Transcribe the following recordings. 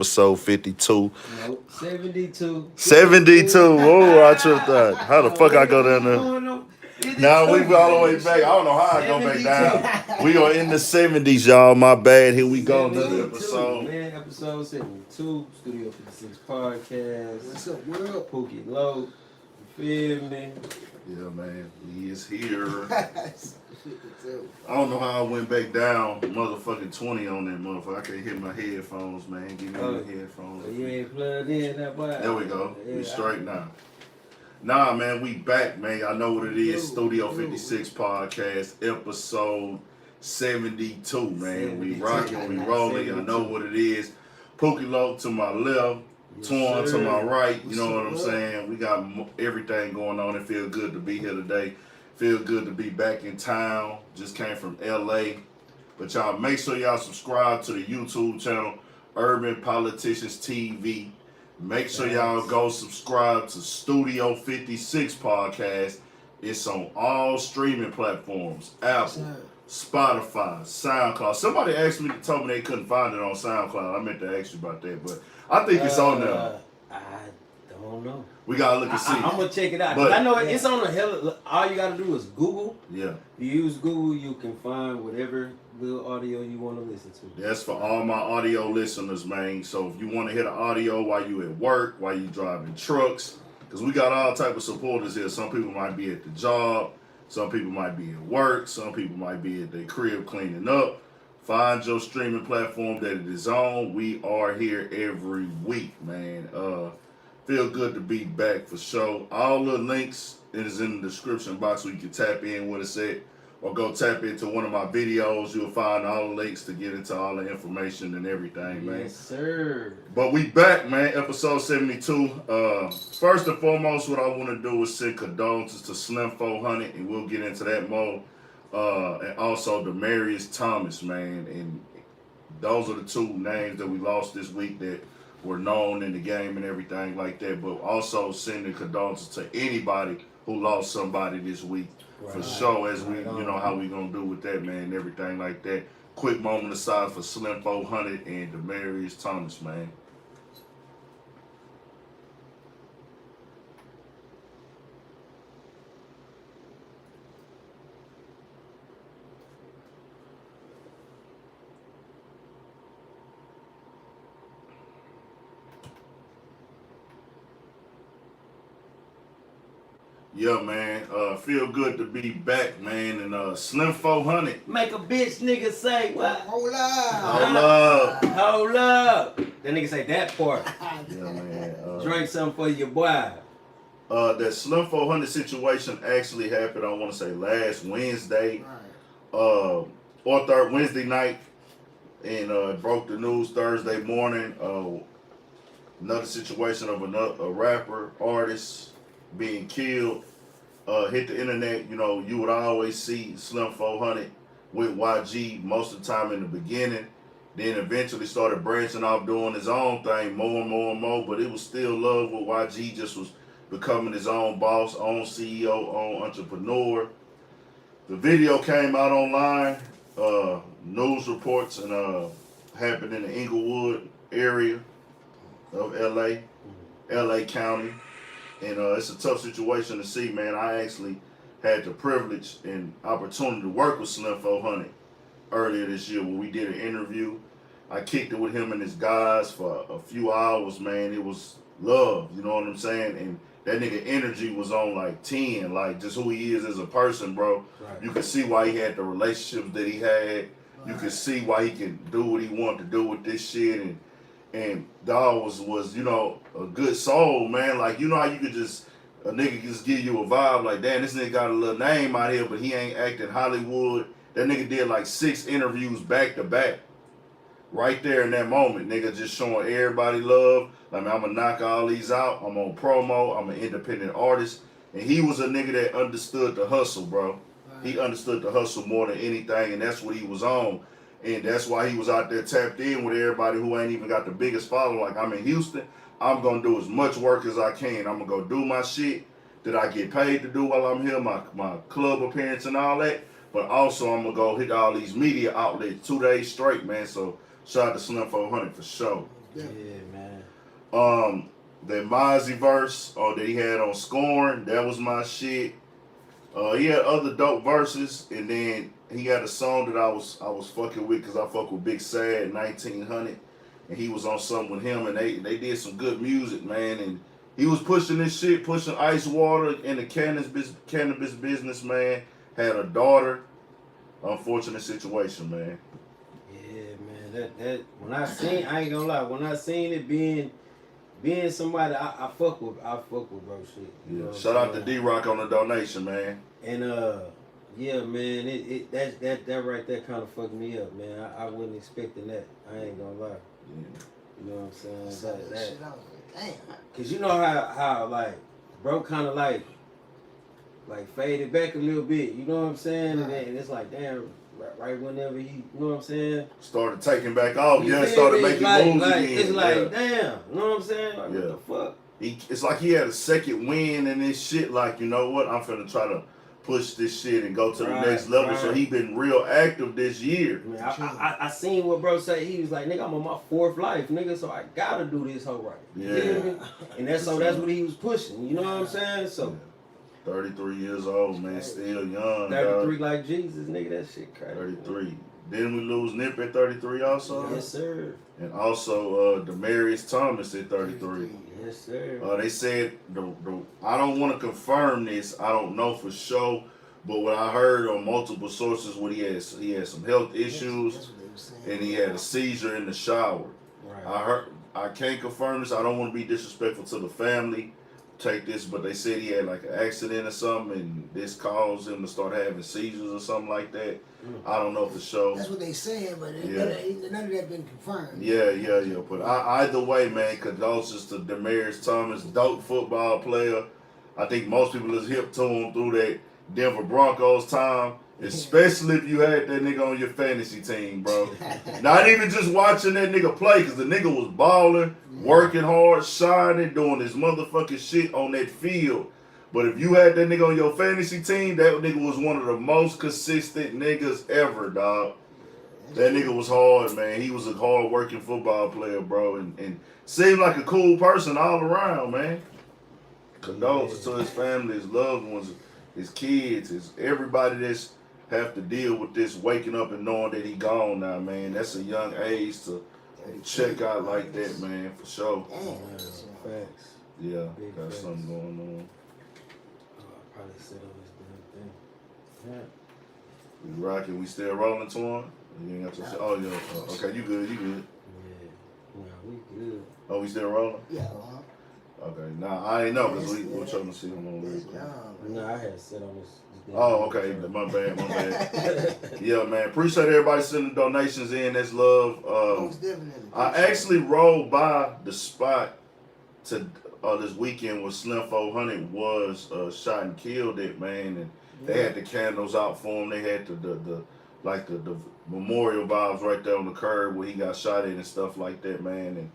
Episode 52. Nope, 72. 72. Oh, I tripped that. How the fuck I go down there? going on? Now we all the way back. I don't know how I go back down. We are in the 70s, y'all. My bad. Here we go. Another episode. Man, episode 72. Studio 56 podcast. What's up, world? Pookie Low. You feel me? Yeah, man. He is here. I don't know how I went back down motherfucking 20 on that motherfucker. I can't hit my headphones, man. Give me the headphones. So you ain't plugged in that boy? There we go. We straight now. Nah, man, we back, man. Y'all know what it is. Studio 56 podcast, episode 72, man. We rocking, we rolling. Y'all know what it is. Pookie Low to my left, Torn to my right. You know what I'm saying? We got everything going on. It feels good to be here today. Feel good to be back in town. Just came from LA. But y'all make sure y'all subscribe to the YouTube channel, Urban Politicians TV. Make sure y'all go subscribe to Studio 56 podcast. It's on all streaming platforms. Apple, Spotify, SoundCloud. Somebody asked me, told me they couldn't find it on SoundCloud. I meant to ask you about that, but I think it's on there. I don't know. We gotta look and see. I'm gonna check it out. But I know it's on a hell. All you gotta do is Google. Yeah. You use Google, you can find whatever little audio you want to listen to. That's for all my audio listeners, man. So if you want to hear the audio while you at work, while you driving trucks, because we got all type of supporters here. Some people might be at the job, some people might be at work, some people might be at their crib cleaning up. Find your streaming platform that it is on. We are here every week, man. Feel good to be back for sure. All the links is in the description box where you can tap in with us at, or go tap into one of my videos. You'll find all the links to get into all the information and everything, man. Yes, sir. But we back, man. Episode 72. First and foremost, what I want to do is send condolences to Slim 400, and we'll get into that more. And also Demarius Thomas, man. And those are the two names that we lost this week that were known in the game and everything like that. But also sending condolences to anybody who lost somebody this week. Right. For sure, as we, you know, how we gonna do with that, man, and everything like that. Quick moment aside for Slim 400 and Demarius Thomas, man. Yeah, man. Feel good to be back, man. And Slim 400. Make a bitch nigga say what? Hold up. Hold up. Hold up. That nigga say that part. Yeah, man. Drink something for your boy. That Slim 400 situation actually happened, I want to say, last Wednesday. Or Wednesday night. And it broke the news Thursday morning. Another situation of a rapper, artist being killed. Hit the internet, you know, you would always see Slim 400 with YG most of the time in the beginning. Then eventually started branching off doing his own thing more and more and more, but it was still love with YG, just was becoming his own boss, own CEO, own entrepreneur. The video came out online, news reports, and happened in the Inglewood area of LA County. And it's a tough situation to see, man. I actually had the privilege and opportunity to work with Slim 400 earlier this year when we did an interview. I kicked it with him and his guys for a few hours, man. It was love, you know what I'm saying? And that nigga energy was on like 10, like just who he is as a person, bro. Right. You could see why he had the relationships that he had. You could see why he can do what he wanted to do with this shit. And dog was, you know, a good soul, man. Like, you know how you could just, a nigga just give you a vibe like, damn, this nigga got a little name out here, but he ain't acting Hollywood. That nigga did like 6 interviews back to back. Right there in that moment, nigga just showing everybody love. Like, man, I'm gonna knock all these out. I'm on promo. I'm an independent artist. And he was a nigga that understood the hustle, bro. He understood the hustle more than anything, and that's what he was on. And that's why he was out there tapped in with everybody who ain't even got the biggest following. Like, I'm in Houston. I'm going to do as much work as I can. I'm going to go do my shit that I get paid to do while I'm here, my club appearance and all that. But also, I'm going to go hit all these media outlets 2 days straight, man. So, shout out to Slim 400 for sure. Yeah, man. That Mozzie verse that he had on Scorn, that was my shit. He had other dope verses, and then he had a song that I was fucking with because I fuck with Big Sad 1900, and he was on something with him, and they did some good music, man. And he was pushing this shit, pushing Ice Water in the cannabis business, man. Had a daughter. Unfortunate situation, man. Yeah, man. That when I ain't gonna lie, when I seen it being somebody I fuck with bro shit. You know Shout out to D-Rock on the donation, man. And yeah, man, that right there kind of fucked me up, man. I wasn't expecting that. I ain't gonna lie. Yeah. You know what I'm saying? That shit, I was like, damn. Cause you know how like bro kind of like faded back a little bit. You know what I'm saying? Right. And it's like damn. Right whenever he, you know what I'm saying? Started taking back off, started making moves again. It's like, damn, you know what I'm saying? Like, what the fuck? It's like he had a second win in this shit. Like, you know what? I'm finna try to push this shit and go to the next level. So he been real active this year. Man, I seen what bro said. He was like, nigga, I'm on my fourth life, nigga, so I gotta do this whole right. Yeah. And that's what he was pushing. You know what I'm saying? So. 33 years old, man, still young. 33 like Jesus, nigga, that shit crazy. 33. Man. Didn't we lose Nip at 33 also? Yes, sir. And also Demarius Thomas at 33. Yes, sir. They said, I don't want to confirm this, I don't know for sure, but what I heard on multiple sources, he had some health issues, and he had a seizure in the shower. Right. I can't confirm this, I don't want to be disrespectful to the family. Take this, but they said he had like an accident or something, and this caused him to start having seizures or something like that. I don't know for sure. That's what they saying, but none of that been confirmed. Yeah. But either way, man, condolences to Demarius Thomas, dope football player. I think most people is hip to him through that Denver Broncos time, especially if you had that nigga on your fantasy team, bro. Not even just watching that nigga play, because the nigga was balling, working hard, shining, doing his motherfucking shit on that field. But if you had that nigga on your fantasy team, that nigga was one of the most consistent niggas ever, dog. That nigga was hard, man. He was a hard-working football player, bro, and seemed like a cool person all around, man. Condolences to his family, his loved ones, his kids, his everybody that's have to deal with this waking up and knowing that he gone now, man. That's a young age to check out like that, man, for sure. Facts. Yeah, got something going on. I probably said on this damn thing. Yeah. We rocking, we still rolling to him? You ain't got to say, oh, yeah, okay, you good. Yeah. Nah, we good. Oh, we still rolling? Yeah, Okay, nah, I ain't know, because we were trying to see him on this. No, I had said on this. Oh, okay, my bad. Yeah, man, appreciate everybody sending donations in, that's love. I actually rolled by the spot to this weekend where Slim 400 was shot and killed it, man, and they had the candles out for him. They had the memorial vibes right there on the curb where he got shot in and stuff like that, man. And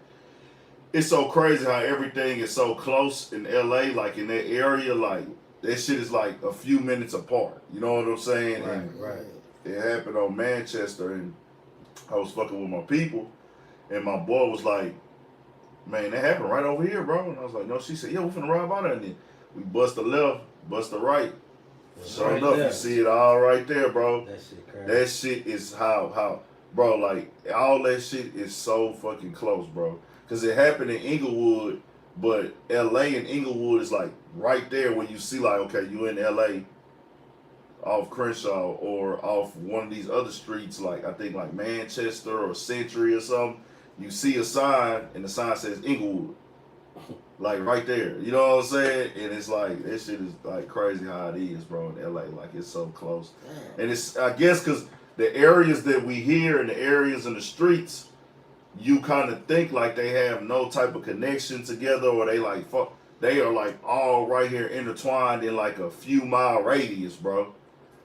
it's so crazy how everything is so close in LA, like in that area, like that shit is like a few minutes apart. You know what I'm saying? Right. It happened on Manchester, and I was fucking with my people, and my boy was like, man, that happened right over here, bro. And I was like, no, she said, yeah, we finna ride by there. And then we bust the left, bust the right. Sure right enough, there. you see it all right there, bro. That shit crazy. That shit is how, bro, like, all that shit is so fucking close, bro. Because it happened in Inglewood, but LA and Inglewood is like right there when you see, like, okay, you in LA off Crenshaw or off one of these other streets, like, I think like Manchester or Century or something. You see a sign, and the sign says Inglewood. Like, right there. You know what I'm saying? And it's like, that shit is, like, crazy how it is, bro, in L.A. Like, it's so close. And it's, I guess, because the areas that we hear and the areas in the streets, you kind of think, like, they have no type of connection together, or they, like, they are, like, all right here intertwined in, like, a few-mile radius, bro.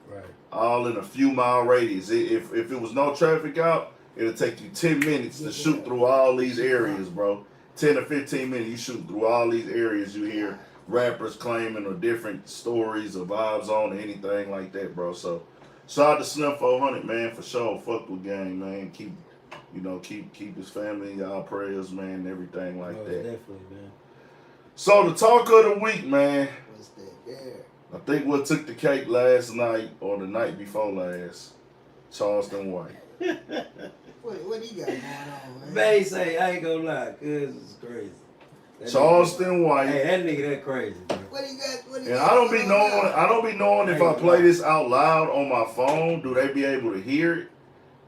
Right. All in a few-mile radius. If it was no traffic out, it'll take you 10 minutes to shoot through all these areas, bro. 10 or 15 minutes, you shoot through all these areas. You hear rappers claiming or different stories or vibes on or anything like that, bro. So, shout out to Slim 400, man, for sure. Fuck with gang, man. Keep You know, keep his family in y'all prayers, man, and everything like Oh, that. definitely, man. So the talk of the week, man. What's that there? I think what took the cake last night or the night before last, Charleston White. What he got going on, man? They say, I ain't gonna lie, cuz it's crazy. Charleston White. Hey, that nigga that crazy, bro. What he got? What he And got I don't be going knowing. on? I don't be knowing if I play this out loud on my phone, do they be able to hear it?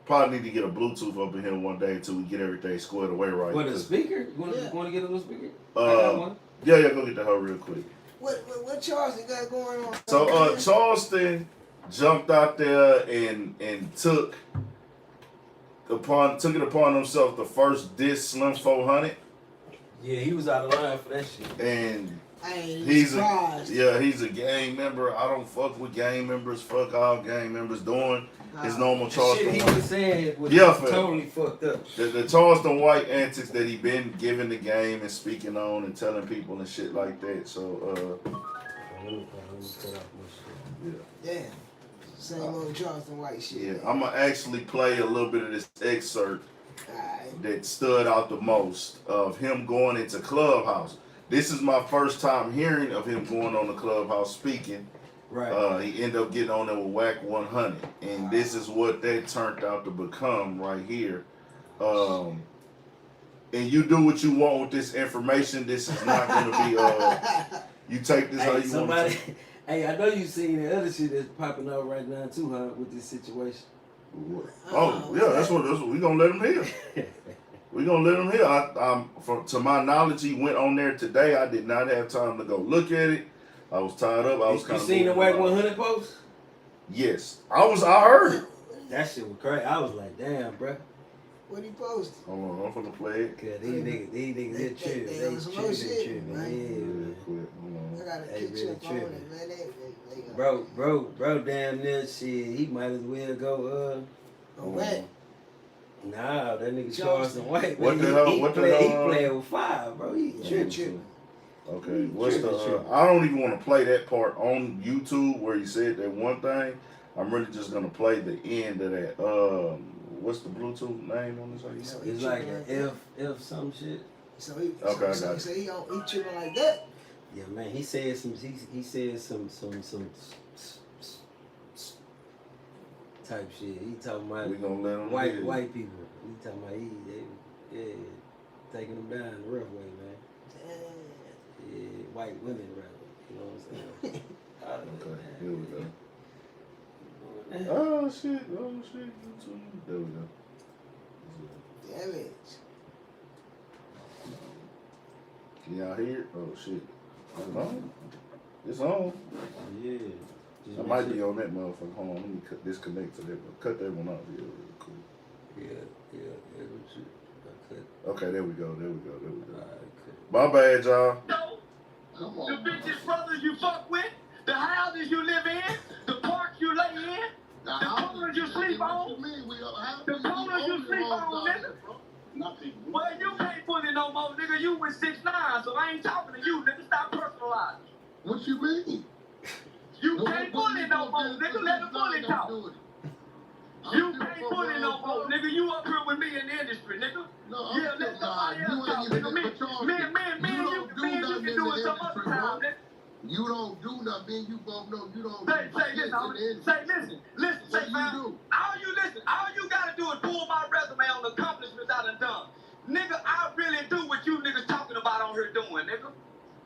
Probably need to get a Bluetooth up in here one day until we get everything squared away right. What, a speaker? You want to get a little speaker? I got one. Yeah, go get the her real quick. What Charleston got going on? So Charleston jumped out there and took it upon himself the first diss Slim 400. Yeah, he was out of line for that shit. And I ain't he's surprised. he's a gang member. I don't fuck with gang members. Fuck all gang members doing his normal The Charleston shit he White. was saying was fam. totally fucked up. The Charleston White antics that he been giving the game and speaking on and telling people and shit like that. So Let me cut off my shit. Damn. Same old Charleston White shit. yeah, I'm gonna actually play a little bit of this excerpt Alright. that stood out the most of him going into Clubhouse. This is my first time hearing of him going on the Clubhouse speaking. Right. He ended up getting on there with Whack 100, and this is what that turned out to become right here. And you do what you want with this information. This is not going to be. You take this how you want to. Hey, I know you seen the other shit that's popping up right now too, huh? With this situation. Oh yeah, that's what we gonna let him hear. We gonna let him hear. To my knowledge, he went on there today. I did not have time to go look at it. I was tied up. I was kind You of. seen the Whack 100 post? Yes, I heard it. That shit was crazy. I was like, damn, bro. What he posted? Hold on, I'm finna play it. Cause these niggas They tripping. on They some other shit, tripping. right? Yeah, man. Quick, hold on. I gotta They catch really up on tripping. it, man. They Bro, damn near shit. He might as well go, Whack. Nah, that nigga Charleston White. What man, the hell? He What the playing hell? with fire, bro. He tripping. Okay, what's Tripping, the? tripping. I don't even want to play that part on YouTube where he said that one thing. I'm really just gonna play the end of that. What's the Bluetooth name on this? How you say it? It's like an F some shit. So he Okay, so I got he tripping like that. Yeah, man. He said some type shit. He talking about We gonna let him hear. white people. He talking about taking them down the rough way, man. Yeah, white women rather. You know what I'm saying? Okay, here we go. Oh shit! YouTube. There we go. Damn it. Can y'all hear it? Oh shit! Is it on? It's on. Yeah. I might be on that motherfucker. Hold on, let me disconnect to that one. Cut that one off. Yeah, really cool. Yeah. Okay, there we go. Alright, My bad, y'all. No. The bitches brothers you fuck with, the houses you live in, the parks you lay in, the corners you sleep on, the corners you sleep on, nigga. Well, you can't put it no more, nigga. You with 6'9", so I ain't talking to you, nigga. Stop personalizing. What you mean? You can't put it no more, nigga. Let the bully talk. You can't put it no more, nigga. You up here with me in the industry, nigga. No, Yeah, let somebody else talk, nigga. Me and you can do it some other time, nigga. You don't do nothing. You both know you don't. Say listen, man. All you gotta do is pull my resume on the accomplishments I done done. Nigga, I really do what you niggas talking about on here doing, nigga.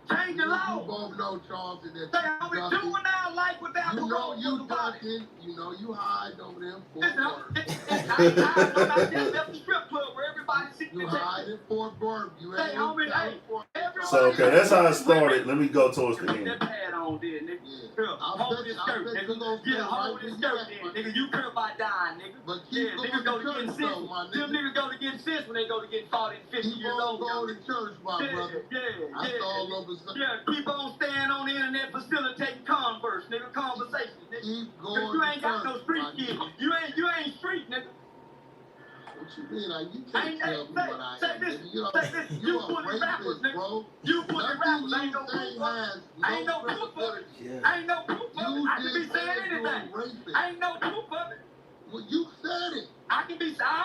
Change the law. You both know, Charles, that Say I'm a juvenile life without you know parole you for the body. ducking. You know you hide over there for Listen, work. I just left the strip club where everybody sitting You there. hide in Fort Worth. You Hey, ain't homie, in hey, California. So okay, that's how it started. Let me go towards the end. That pad on there, nigga. Yeah. Here, I hold bet this you- I skirt, bet you nigga. gonna Yeah, stay hold right this where skirt you then, at, nigga. You care about dying, nigga. But Yeah, keep niggas go going to to getting church, sense. though, my Them nigga. niggas go to getting sense when they go to getting 40 and 50 Keep years on old. going to church, my brother. That's all over. Yeah, keep on staying on the internet facilitating converse, nigga, conversations, nigga. Keep Cause going you to ain't got no church, street my kid. nigga. You ain't street, nigga. What you mean? Like, you can't tell me what I Say am, this, nigga. You know, say this. You you a bully rappers, racist, nigga. bro. You bully Nothing rappers. you Ain't no say proof of it. has Ain't no proof of it. credibility. Yeah. Ain't no proof of it. You I can be just saying said you're a anything. rapist. Ain't no proof of it. Well, you said it. I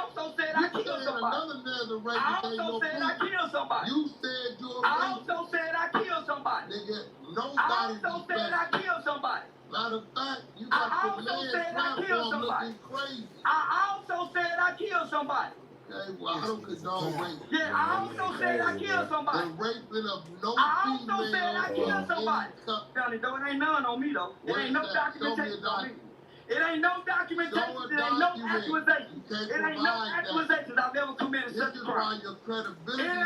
also said I killed somebody. Another Nazarene I ain't also no said I proof. killed somebody. You said you're a I racist. also said I killed somebody. Nigga, nobody I also said I killed somebody. Matter of fact, you I got the also land said I killed platform somebody. looking crazy. I also said I killed somebody. Okay, well, I don't condone rape. Yeah, I also said I killed somebody. The raping of no I female also said I killed somebody. Johnny, though it ain't none on me though. It ain't no documentation on me. It ain't no documentation. It ain't no accusation. It ain't no accusations. I've never committed such a crime. It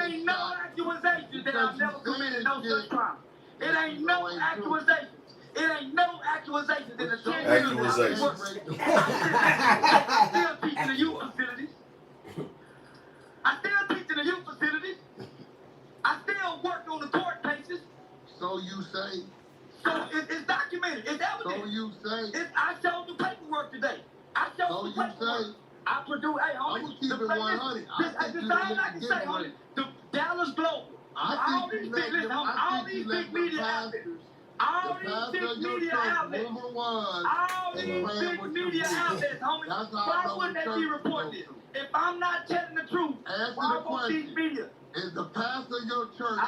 ain't no accusations that I've never committed no such crime. It ain't no accusations. It ain't no accusations in the 10 years that I've been working. I'm still teaching the youth facilities. I still teach in the youth facilities. I still work on the court cases. So you say. So it's documented. It's evident. So you say. I showed the paperwork today. I showed the paperwork. I produce. Hey, homie. I'm gonna keep it 100. This is all I can say, homie. The Dallas Global. All these big media outlets. All these big media outlets. All these big media outlets, homie. Why wouldn't they be reporting this? If I'm not telling the truth, why won't these media? Is the pastor of your church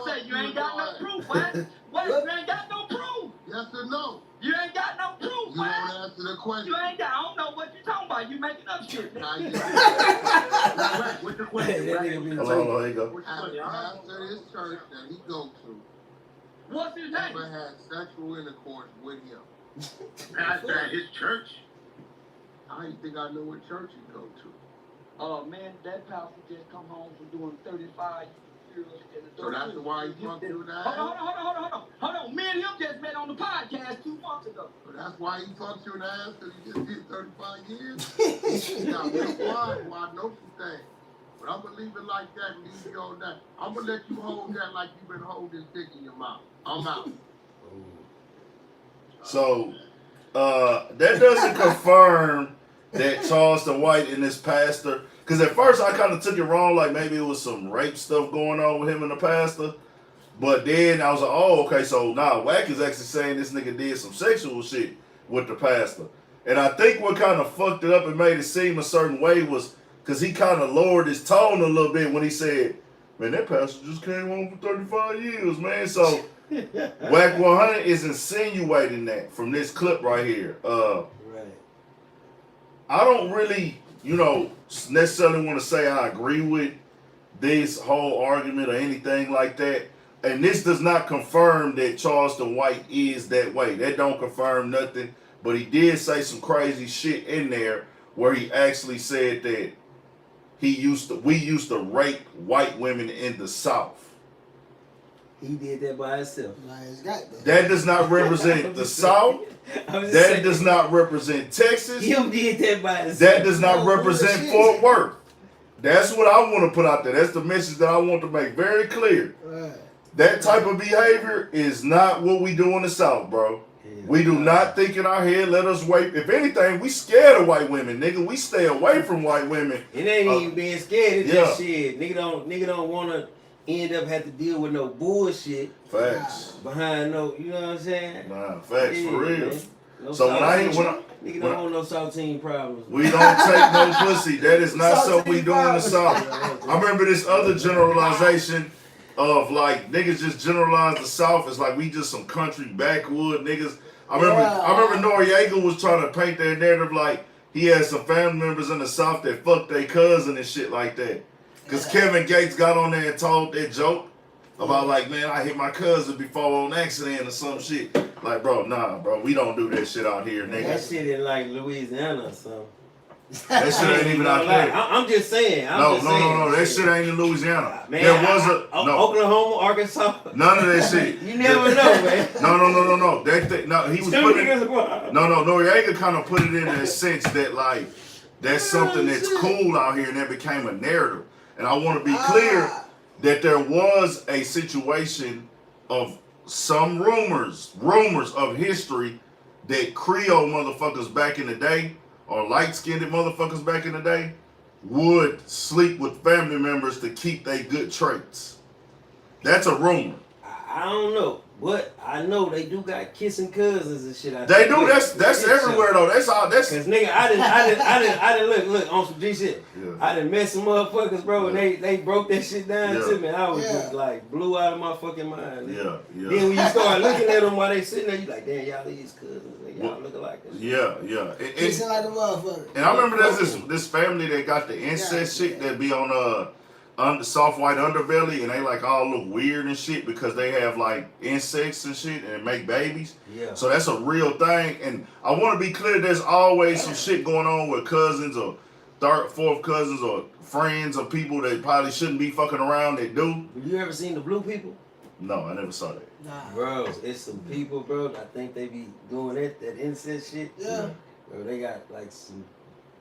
say you ain't got no proof, man. What? You ain't got no proof. Yes or no? You ain't got no proof, you man. You won't answer the question. You ain't got. I don't know what you talking about. You making up shit. What's the question? Hello, there you go. The pastor of his church that he go to. What's his name? Never had sexual intercourse with him. Pastor at his church. How do you think I know what church he go to? Man, that pastor just come home from doing 35 years in the So that's why he fucked you in the ass? Hold on. Me and him just met on the podcast 2 months ago. So that's why he fucked you in the ass, because he just did 35 years? Now, real quiet, well, I know some things. But I'm going to leave it like that and leave you on that. I'm going to let you hold that like you've been holding this dick in your mouth. I'm out. So, that doesn't confirm that Charleston White and this pastor, because at first I kind of took it wrong, like maybe it was some rape stuff going on with him and the pastor. But then I was like, oh, okay, so Wack is actually saying this nigga did some sexual shit with the pastor. And I think what kind of fucked it up and made it seem a certain way was because he kind of lowered his tone a little bit when he said, man, that pastor just came home for 35 years, man. So Wack 100 is insinuating that from this clip right here. Right. I don't really, necessarily want to say I agree with this whole argument or anything like that. And this does not confirm that Charleston White is that way. That don't confirm nothing. But he did say some crazy shit in there where he actually said that we used to rape white women in the South. He did that by himself. That does not represent the South. That does not represent Texas. Him did that by himself. That does not represent Fort Worth. That's what I want to put out there. That's the message that I want to make very clear. That type of behavior is not what we do in the South, bro. We do not think in our head, let us wait. If anything, we scared of white women, nigga. We stay away from white women. It ain't even being scared. It's just shit. Nigga don't want to end up have to deal with no bullshit. Facts. Behind no, you know what I'm saying? Nah, facts, for real. No so nigga don't want no saltine problems. We don't take no pussy. That is not something we do in the South. I remember this other generalization of like niggas just generalize the South as like we just some country backwood niggas. I remember Noriega was trying to paint that narrative like he had some family members in the South that fucked their cousin and shit like that. Cause Kevin Gates got on there and told that joke about like, man, I hit my cousin before on accident or some shit. Like, bro, nah, bro, we don't do that shit out here, nigga. That shit in like Louisiana or something. That shit ain't even out there. I'm just saying. No. That shit ain't in Louisiana. Man, there was Oklahoma, Arkansas. None of that shit. You never know, man. No. He was putting it. No. Noriega kind of put it in a sense that like that's something that's cool out here, and that became a narrative. And I want to be clear that there was a situation of some rumors of history that Creole motherfuckers back in the day, or light-skinned motherfuckers back in the day, would sleep with family members to keep their good traits. That's a rumor. I don't know, but I know they do got kissing cousins and shit. They do. That's everywhere though. That's all. That's cause nigga, I didn't look on some G shit. Yeah. I done met some motherfuckers, bro, and they broke that shit down Yeah. to me. I was just like blew out of my fucking mind. Yeah. Then when you start looking at them while they sitting there, you like, damn, y'all these cousins, y'all look alike. Yeah. Kissing like a motherfucker. And I remember there's this family that got the incest shit that be on soft white underbelly, and they like all look weird and shit because they have like insects and shit and make babies. Yeah. So that's a real thing. And I want to be clear, there's always some shit going on with cousins or third, fourth cousins or friends or people that probably shouldn't be fucking around that do. You ever seen the blue people? No, I never saw that. Nah. Bro, it's some people, bro. I think they be doing that incest shit. Yeah. Bro, they got like some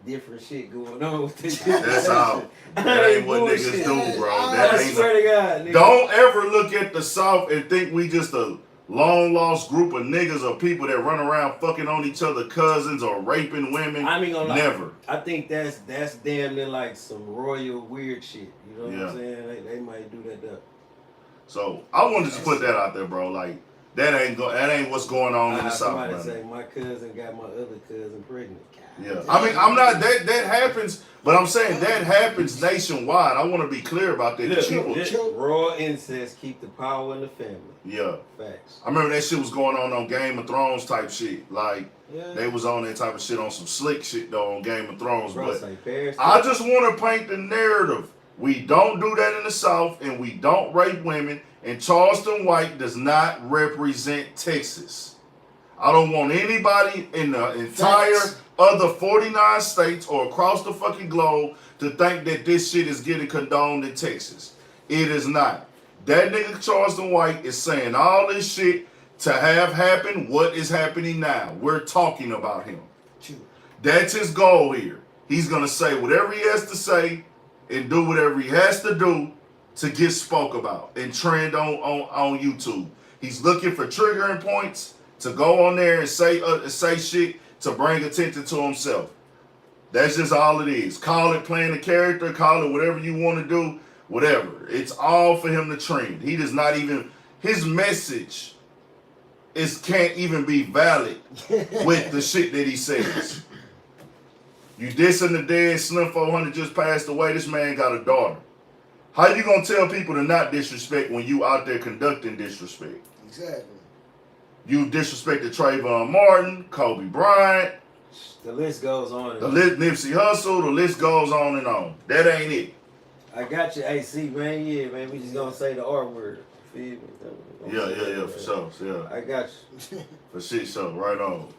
different shit going on with this. That's all. That ain't what niggas do, bro. That I ain't. swear to God, nigga. Don't ever look at the South and think we just a long lost group of niggas or people that run around fucking on each other cousins or raping women. I ain't gonna lie. Never. I think that's damn near like some royal weird shit. You know what I'm saying? They might do that though. So I wanted to put that out there, bro. Like that ain't what's going on in the South, somebody man. say my cousin got my other cousin pregnant. Yeah, I mean, I'm not that happens, but I'm saying that happens nationwide. I want to be clear about that. Raw incest keep the power in the family. Yeah, facts. I remember that shit was going on Game of Thrones type shit. Like they was on that type of shit on some slick shit though on Game of Thrones. Bro, but I just want to paint the narrative. We don't do that in the South, and we don't rape women. And Charleston White does not represent Texas. I don't want anybody in the entire other 49 states or across the fucking globe to think that this shit is getting condoned in Texas. It is not. That nigga Charleston White is saying all this shit to have happen what is happening now. We're talking about him. That's his goal here. He's going to say whatever he has to say and do whatever he has to do to get spoke about and trend on YouTube. He's looking for triggering points to go on there and say shit to bring attention to himself. That's just all it is. Call it playing a character, call it whatever you want to do, whatever. It's all for him to trend. He does not even, his message can't even be valid with the shit that he says. You dissing the dead, Slim 400 just passed away, this man got a daughter. How you gonna tell people to not disrespect when you out there conducting disrespect? Exactly. You disrespected Trayvon Martin, Kobe Bryant. The list goes on. The list, Nipsey Hussle, the list goes on and on. That ain't it. I got you, AC, man. Yeah, man. We just gonna say the R word. Feel me? Yeah, for sure. Yeah. I got you. For shit show, right on.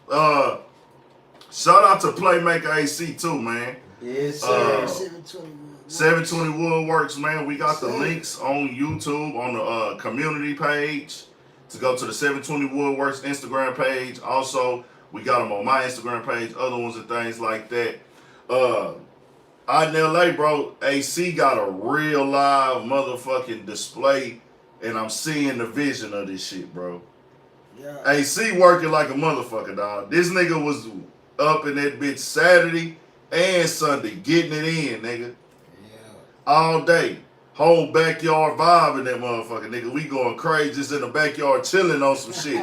Shout out to Playmaker AC too, man. Yes, sir. 720 Woodworks, man. We got the links on YouTube on the community page to go to the 720 Woodworks Instagram page. Also, we got them on my Instagram page, other ones and things like that. Out in LA, bro, AC got a real live motherfucking display, and I'm seeing the vision of this shit, bro. Yeah. AC working like a motherfucker, dog. This nigga was up in that bitch Saturday and Sunday, getting it in, nigga. All day. Whole backyard vibe in that motherfucker, nigga. We going crazy just in the backyard chilling on some shit.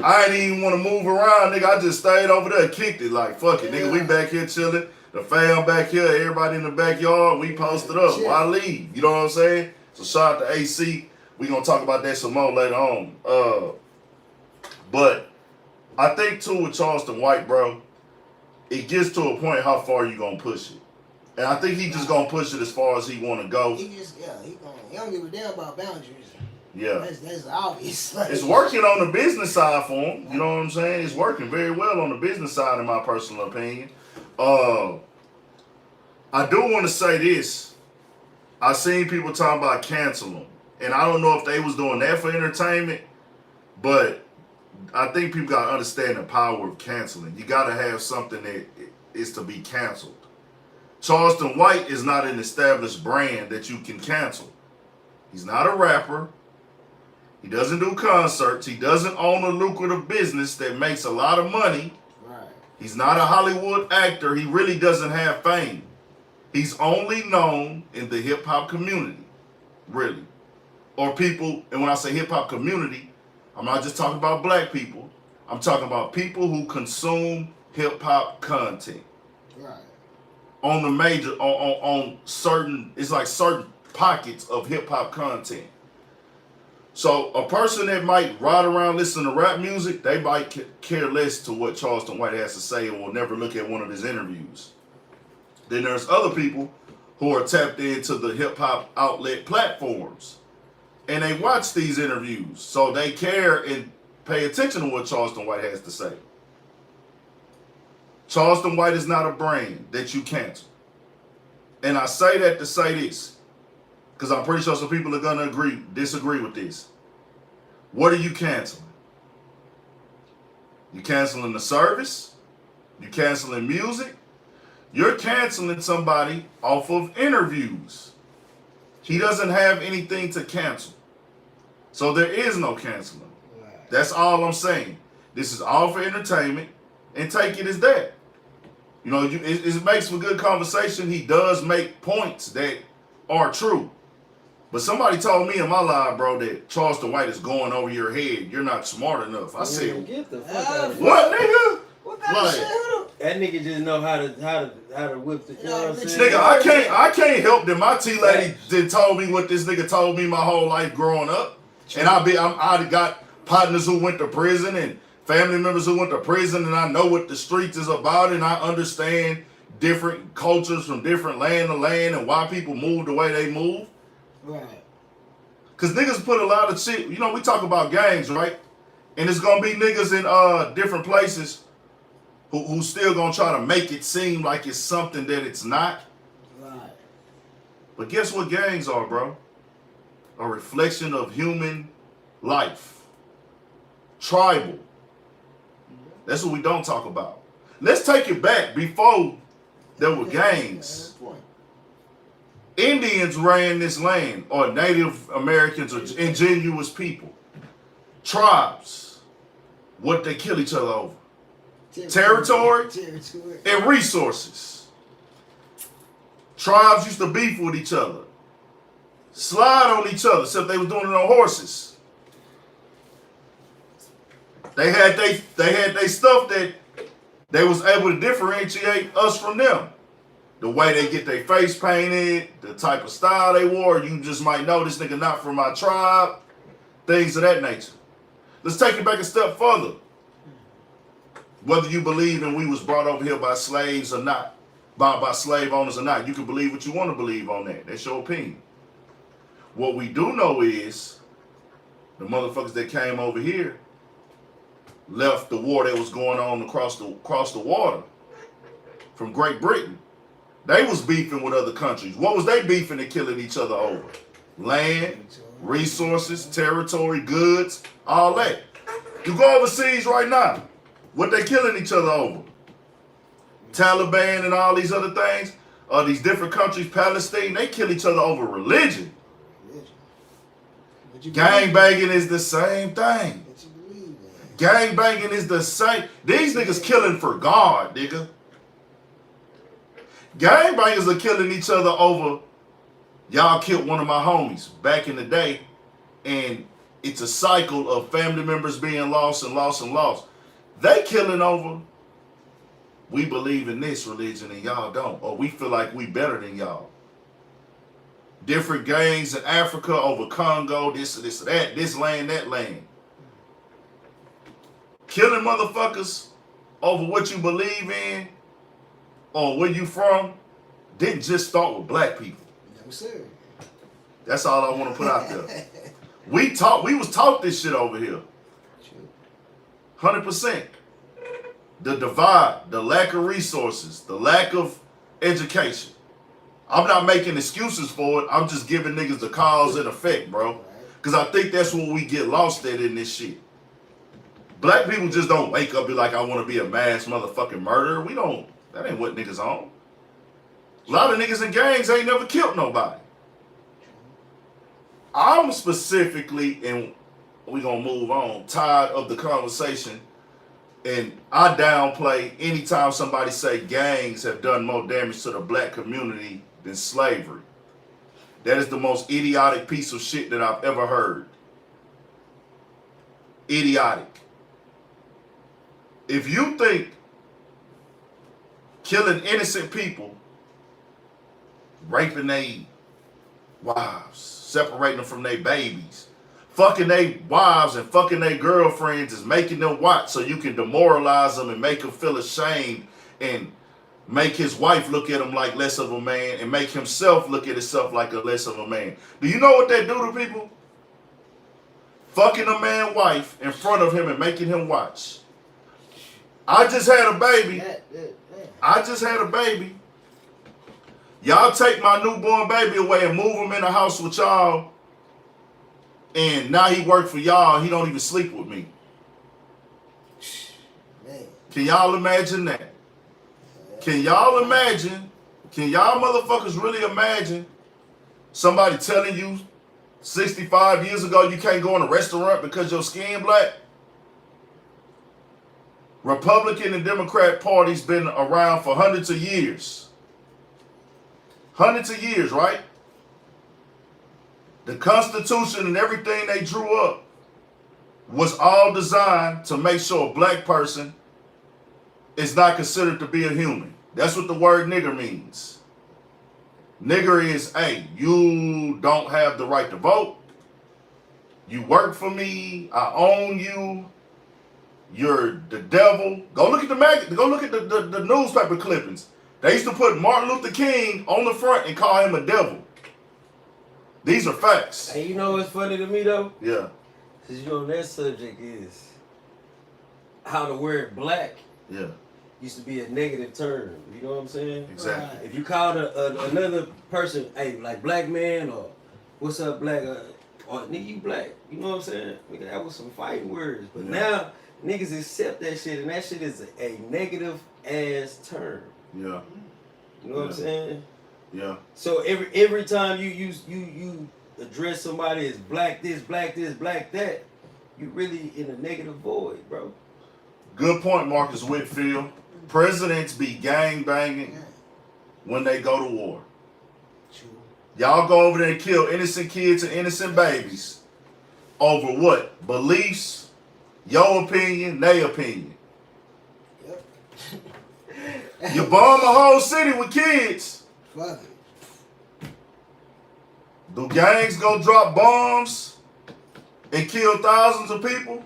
I ain't even want to move around, nigga. I just stayed over there and kicked it like, fuck it, nigga. We back here chilling. The fam back here, everybody in the backyard. We posted up. Why leave? You know what I'm saying? So shout out to AC. We going to talk about that some more later on. But I think, too, with Charleston White, bro, it gets to a point how far you going to push it. And I think he just gonna push it as far as he want to go. He don't give a damn about boundaries. Yeah, that's obvious. Like, it's working on the business side for him. You know what I'm saying? It's working very well on the business side, in my personal opinion. I do want to say this. I seen people talking about cancel him, and I don't know if they was doing that for entertainment, but I think people gotta understand the power of canceling. You gotta have something that is to be canceled. Charleston White is not an established brand that you can cancel. He's not a rapper. He doesn't do concerts. He doesn't own a lucrative business that makes a lot of money. Right. He's not a Hollywood actor. He really doesn't have fame. He's only known in the hip-hop community, really. or people, and when I say hip hop community, I'm not just talking about black people. I'm talking about people who consume hip hop content. Right. On the major, on certain, it's like certain pockets of hip hop content. So a person that might ride around listening to rap music, they might care less to what Charleston White has to say and will never look at one of his interviews. Then there's other people who are tapped into the hip hop outlet platforms, and they watch these interviews, so they care and pay attention to what Charleston White has to say. Charleston White is not a brand that you cancel. And I say that to say this, because I'm pretty sure some people are gonna disagree with this. What are you canceling? You canceling the service? You canceling music? You're canceling somebody off of interviews. He doesn't have anything to cancel. So there is no canceling. Right. That's all I'm saying. This is all for entertainment, and take it as that. You know, it makes for good conversation. He does make points that are true. But somebody told me in my live, bro, that Charleston White is going over your head. You're not smart enough. I said, get the fuck out of here. what, nigga? What kind of shit? That nigga just know how to whip the. You know what I'm saying? Nigga, I can't help that my T lady did told me what this nigga told me my whole life growing up. And I got partners who went to prison and family members who went to prison, and I know what the streets is about, and I understand different cultures from different land to land and why people move the way they move. Right. Cause niggas put a lot of shit, you know, we talk about gangs, right? And it's gonna be niggas in different places who still gonna try to make it seem like it's something that it's not. Right. But guess what gangs are, bro? A reflection of human life. Tribal. That's what we don't talk about. Let's take it back before there were gangs. Indians ran this land, or Native Americans, or indigenous people. Tribes. What they kill each other over? Territory and resources. Tribes used to beef with each other. Slide on each other, except they was doing it on horses. They had they stuff that they was able to differentiate us from them. The way they get their face painted, the type of style they wore, you just might know this nigga not from my tribe, things of that nature. Let's take it back a step further. Whether you believe in we was brought over here by slaves or not, by slave owners or not, you can believe what you want to believe on that. That's your opinion. What we do know is the motherfuckers that came over here left the war that was going on across the water from Great Britain. They was beefing with other countries. What was they beefing and killing each other over? Land, resources, territory, goods, all that. You go overseas right now, what they killing each other over? Taliban and all these other things, these different countries, Palestine, they kill each other over religion. Gang banging is the same thing. Gang banging is the same. These niggas killing for God, nigga. Gang bangers are killing each other over, y'all killed one of my homies back in the day, and it's a cycle of family members being lost and lost and lost. They killing over, we believe in this religion and y'all don't, or we feel like we better than y'all. Different gangs in Africa over Congo, this, that, this land, that land. Killing motherfuckers over what you believe in or where you from didn't just start with black people. No, sir. That's all I want to put out there. We was taught this shit over here. 100%. The divide, the lack of resources, the lack of education. I'm not making excuses for it. I'm just giving niggas the cause and effect, bro. Because I think that's what we get lost at in this shit. Black people just don't wake up and be like, I want to be a mass motherfucking murderer. We don't. That ain't what niggas on. A lot of niggas in gangs ain't never killed nobody. I'm specifically, and we gonna move on, tired of the conversation, and I downplay anytime somebody say gangs have done more damage to the black community than slavery. That is the most idiotic piece of shit that I've ever heard. Idiotic. If you think killing innocent people, raping their wives, separating them from their babies, fucking their wives and fucking their girlfriends is making them watch so you can demoralize them and make them feel ashamed and make his wife look at him like less of a man and make himself look at himself like a less of a man. Do you know what they do to people? Fucking a man's wife in front of him and making him watch. I just had a baby. I just had a baby. Y'all take my newborn baby away and move him in the house with y'all. And now he work for y'all. He don't even sleep with me. Man. Can y'all imagine that? Can y'all imagine? Can y'all motherfuckers really imagine somebody telling you 65 years ago you can't go in a restaurant because your skin black? Republican and Democrat parties been around for hundreds of years. Hundreds of years, right? The Constitution and everything they drew up was all designed to make sure a black person is not considered to be a human. That's what the word nigger means. Nigger is, hey, you don't have the right to vote. You work for me. I own you. You're the devil. Go look at the newspaper clippings. They used to put Martin Luther King on the front and call him a devil. These are facts. Hey, you know what's funny to me though? Yeah. Because you know that subject is how the word black used to be a negative term. You know what I'm saying? Exactly. Right. If you called another person, hey, like black man or what's up black or nigga you black, you know what I'm saying? Nigga, that was some fighting words. But now niggas accept that shit and that shit is a negative ass term. Yeah. You know what I'm saying? Yeah. So every time you address somebody as black this, black that, you really in a negative void, bro. Good point, Marcus Whitfield. Presidents be gang banging when they go to war. True. Y'all go over there and kill innocent kids and innocent babies over what? Beliefs, your opinion, their opinion. Yep. You bomb a whole city with kids. Fuck it. Do gangs go drop bombs and kill thousands of people?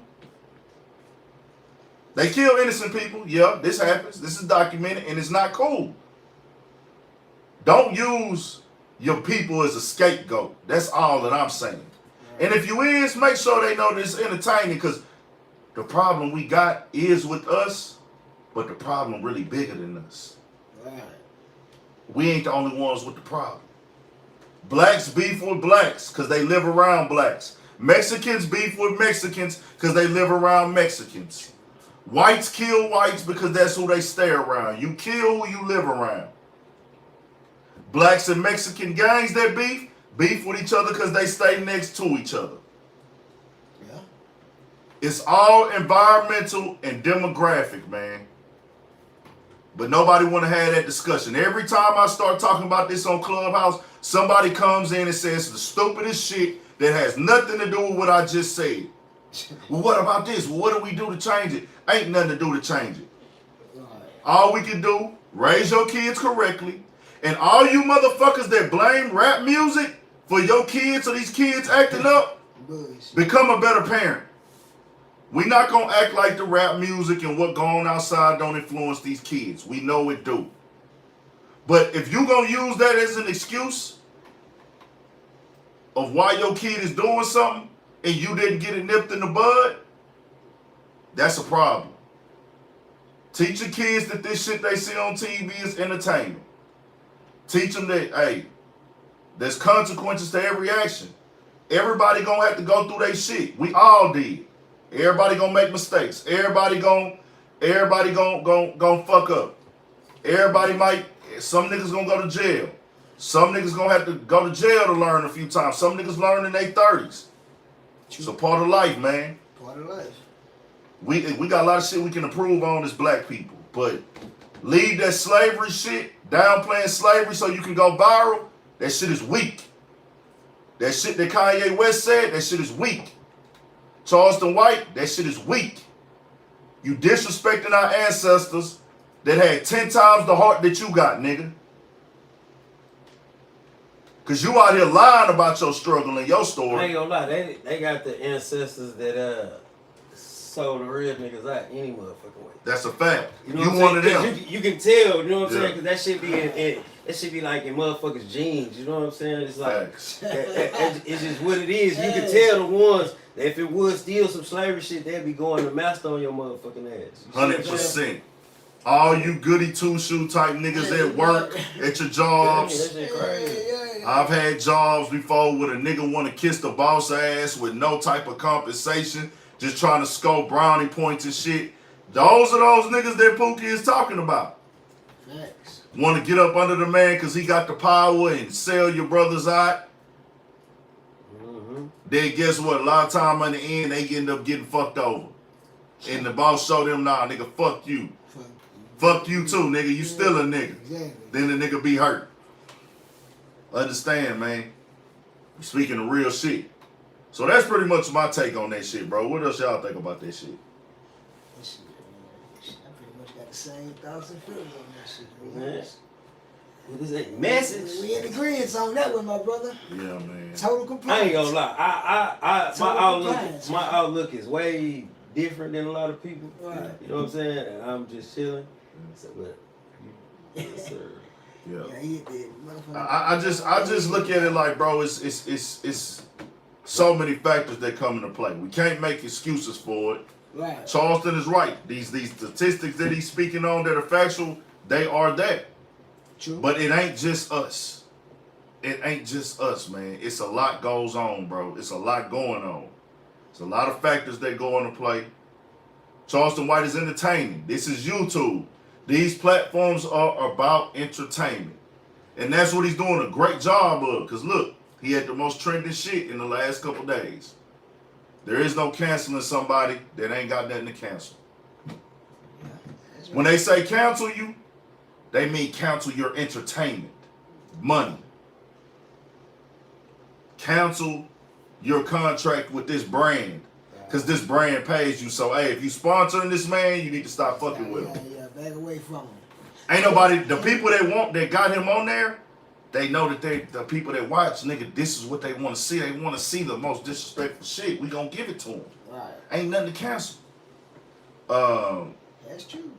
They kill innocent people. Yeah, this happens. This is documented and it's not cool. Don't use your people as a scapegoat. That's all that I'm saying. And if you is, make sure they know this entertaining because the problem we got is with us, but the problem really bigger than us. Right. We ain't the only ones with the problem. Blacks beef with blacks because they live around blacks. Mexicans beef with Mexicans because they live around Mexicans. Whites kill whites because that's who they stay around. You kill who you live around. Blacks and Mexican gangs that beef with each other because they stay next to each other. Yeah. It's all environmental and demographic, man. But nobody want to have that discussion. Every time I start talking about this on Clubhouse, somebody comes in and says the stupidest shit that has nothing to do with what I just said. Well, what about this? Well, what do we do to change it? Ain't nothing to do to change it. Right. All we can do, raise your kids correctly. And all you motherfuckers that blame rap music for your kids or these kids acting up, Bullshit. become a better parent. We not gonna act like the rap music and what going on outside don't influence these kids. We know it do. But if you gonna use that as an excuse of why your kid is doing something and you didn't get it nipped in the bud, that's a problem. Teach your kids that this shit they see on TV is entertainment. Teach them that, hey, there's consequences to every action. Everybody gonna have to go through their shit. We all did. Everybody gonna make mistakes. Everybody gonna fuck up. Some niggas gonna go to jail. Some niggas gonna have to go to jail to learn a few times. Some niggas learn in their 30s. It's a part of life, man. Part of life. We got a lot of shit we can improve on as black people. But leave that slavery shit, downplaying slavery so you can go viral, that shit is weak. That shit that Kanye West said, that shit is weak. Charleston White, that shit is weak. You disrespecting our ancestors that had 10 times the heart that you got, nigga. Cause you out here lying about your struggle and your story. I ain't gonna lie, they got the ancestors that sold the real niggas out any motherfucking way. That's a fact. You know You one of them. You can tell, you know what I'm Yeah. saying? Cause that shit be that shit be like in motherfuckers' genes, you know what I'm saying? It's like it's just what it is. You can tell the ones that if it was still some slavery shit, they'd be going to master on your motherfucking ass. 100%. All you goody two-shoe type niggas at work, at your jobs. That shit crazy. I've had jobs before where a nigga want to kiss the boss ass with no type of compensation, just trying to score brownie points and shit. Those are those niggas that Pookie is talking about. Facts. Want to get up under the man because he got the power and sell your brothers out. Mm-hmm. Then guess what? A lot of time in the end, they end up getting fucked over. And the boss show them, nah, nigga, fuck you. Fuck you too, nigga. You still a nigga. Exactly. Then the nigga be hurt. Understand, man. Speaking of real shit. So that's pretty much my take on that shit, bro. What else y'all think about that shit? That shit, I pretty much got the same thoughts and feelings on that shit, man. Man. What is that message? We in agreement on that one, my brother. Yeah, man. Total I compliance. ain't gonna lie. Total compliance. My outlook is way different than a lot of people. Right. You know what I'm saying? And I'm just chilling. So, but, yes, sir. Yeah. Yeah, he did. I just look at it like, bro, it's so many factors that come into play. We can't make excuses for it. Right. Charleston is right. These statistics that he's speaking on that are factual, they are that. True. But it ain't just us. It ain't just us, man. It's a lot goes on, bro. It's a lot going on. It's a lot of factors that go into play. Charleston White is entertaining. This is YouTube. These platforms are about entertainment. And that's what he's doing a great job of. Because look, he had the most trending shit in the last couple days. There is no canceling somebody that ain't got nothing to cancel. When they say cancel you, they mean cancel your entertainment, money. Cancel your contract with this brand. Because this brand pays you. So, hey, if you sponsoring this man, you need to stop fucking with him. Yeah, back away from him. Ain't nobody, the people that got him on there, they know that the people that watch, nigga, this is what they want to see. They want to see the most disrespectful shit. We gonna give it to them. Right. Ain't nothing to cancel. That's true.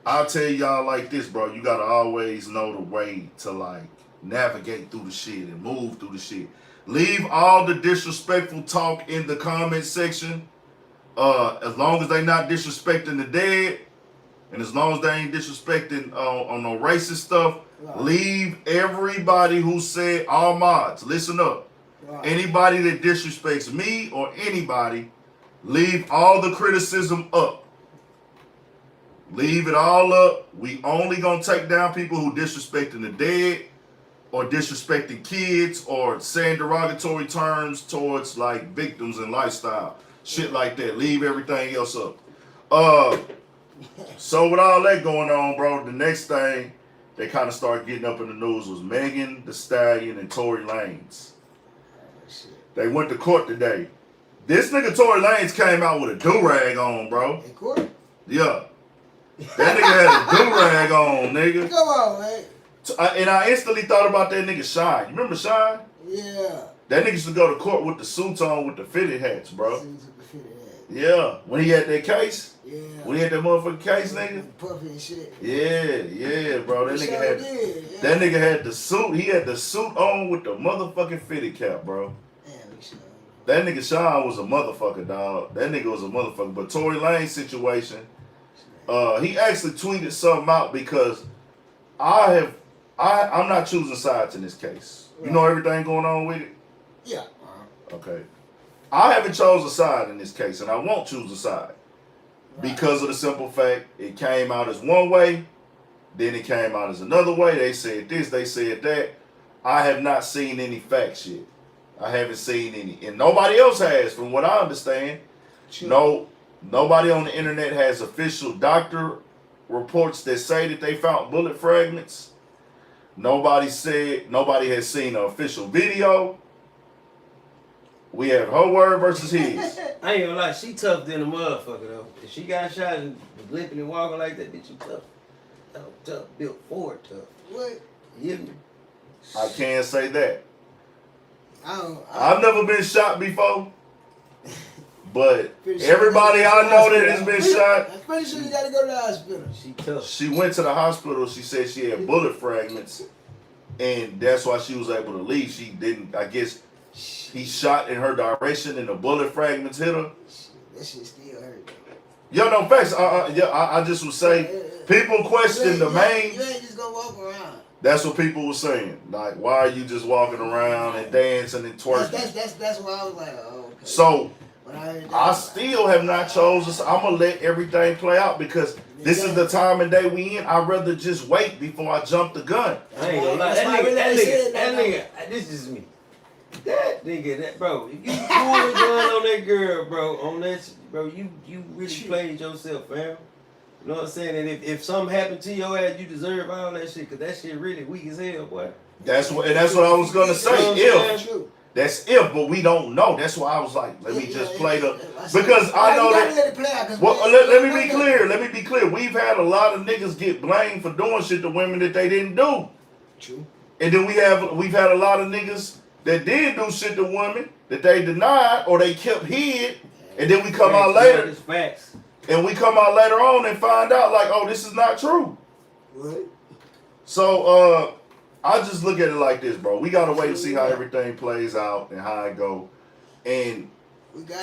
I'll tell y'all like this, bro. You gotta always know the way to like navigate through the shit and move through the shit. Leave all the disrespectful talk in the comment section. As long as they not disrespecting the dead, and as long as they ain't disrespecting on no racist stuff, Right. leave everybody who said, all mods, listen up. Right. Anybody that disrespects me or anybody, leave all the criticism up. Leave it all up. We only gonna take down people who disrespecting the dead or disrespecting kids or saying derogatory terms towards like victims and lifestyle. Shit like that. Leave everything else up. So with all that going on, bro, the next thing they kind of started getting up in the news was Megan Thee Stallion and Tory Lanez. They went to court today. This nigga Tory Lanez came out with a do-rag on, bro. In court? Yeah. That nigga had a do-rag on, nigga. Come on, man. And I instantly thought about that nigga Shine. You remember Shine? Yeah. That nigga used to go to court with the suits on with the fitted hats, bro. Seems to be fitted at. Yeah. When he had that case. Yeah. When he had that motherfucking case, nigga. Puffy and shit. Yeah, bro. That He nigga sure had did, yeah. that nigga had the suit. He had the suit on with the motherfucking fitted cap, bro. Damn, he sure. That nigga Sean was a motherfucker, dog. That nigga was a motherfucker. But Tory Lanez situation, he actually tweeted something out because I'm not choosing sides in this case. You know everything going on with it? Yeah. Okay. I haven't chosen a side in this case, and I won't choose a side. Right. Because of the simple fact it came out as one way, then it came out as another way. They said this, they said that. I have not seen any facts yet. I haven't seen any. And nobody else has, from what I understand. Sure. Nobody on the internet has official doctor reports that say that they found bullet fragments. Nobody has seen an official video. We have her word versus his. I ain't gonna lie, she tough than a motherfucker though. If she got shot and was limping and walking like that, bitch, you tough. Tough, built Ford tough. What? You hear me? I can't say that. I've never been shot before, but everybody I know that has been shot. I'm pretty sure you gotta go to the hospital. She tough. She went to the hospital. She said she had bullet fragments, and that's why she was able to leave. She didn't. I guess he shot in her direction, and the bullet fragments hit her. That shit still hurt. Yo, no facts. I just would say people question the main. You ain't just gonna walk around. That's what people were saying. Like, why are you just walking around and dancing and twerking? That's why I was like, oh, okay. So I that, still have not chosen. I'm gonna let everything play out because this is the time and day we in. I'd rather just wait before I jump the gun. I ain't gonna lie. That nigga, this is me. That nigga, bro, if you pull a gun on that girl, bro, you really played yourself, fam. You know what I'm saying? And if something happened to your ass, you deserve all that shit, cause that shit really weak as hell, boy. That's what I was gonna say. If, but we don't know. That's why I was like, let me just play the because I know that. Well, let me be clear. Let me be clear. We've had a lot of niggas get blamed for doing shit to women that they didn't do. True. And then we've had a lot of niggas that did do shit to women that they denied or they kept hid, and then we come out later. Facts. And we come out later on and find out like, oh, this is not true. What? So I just look at it like this, bro. We gotta wait and see how everything plays out and how it go. And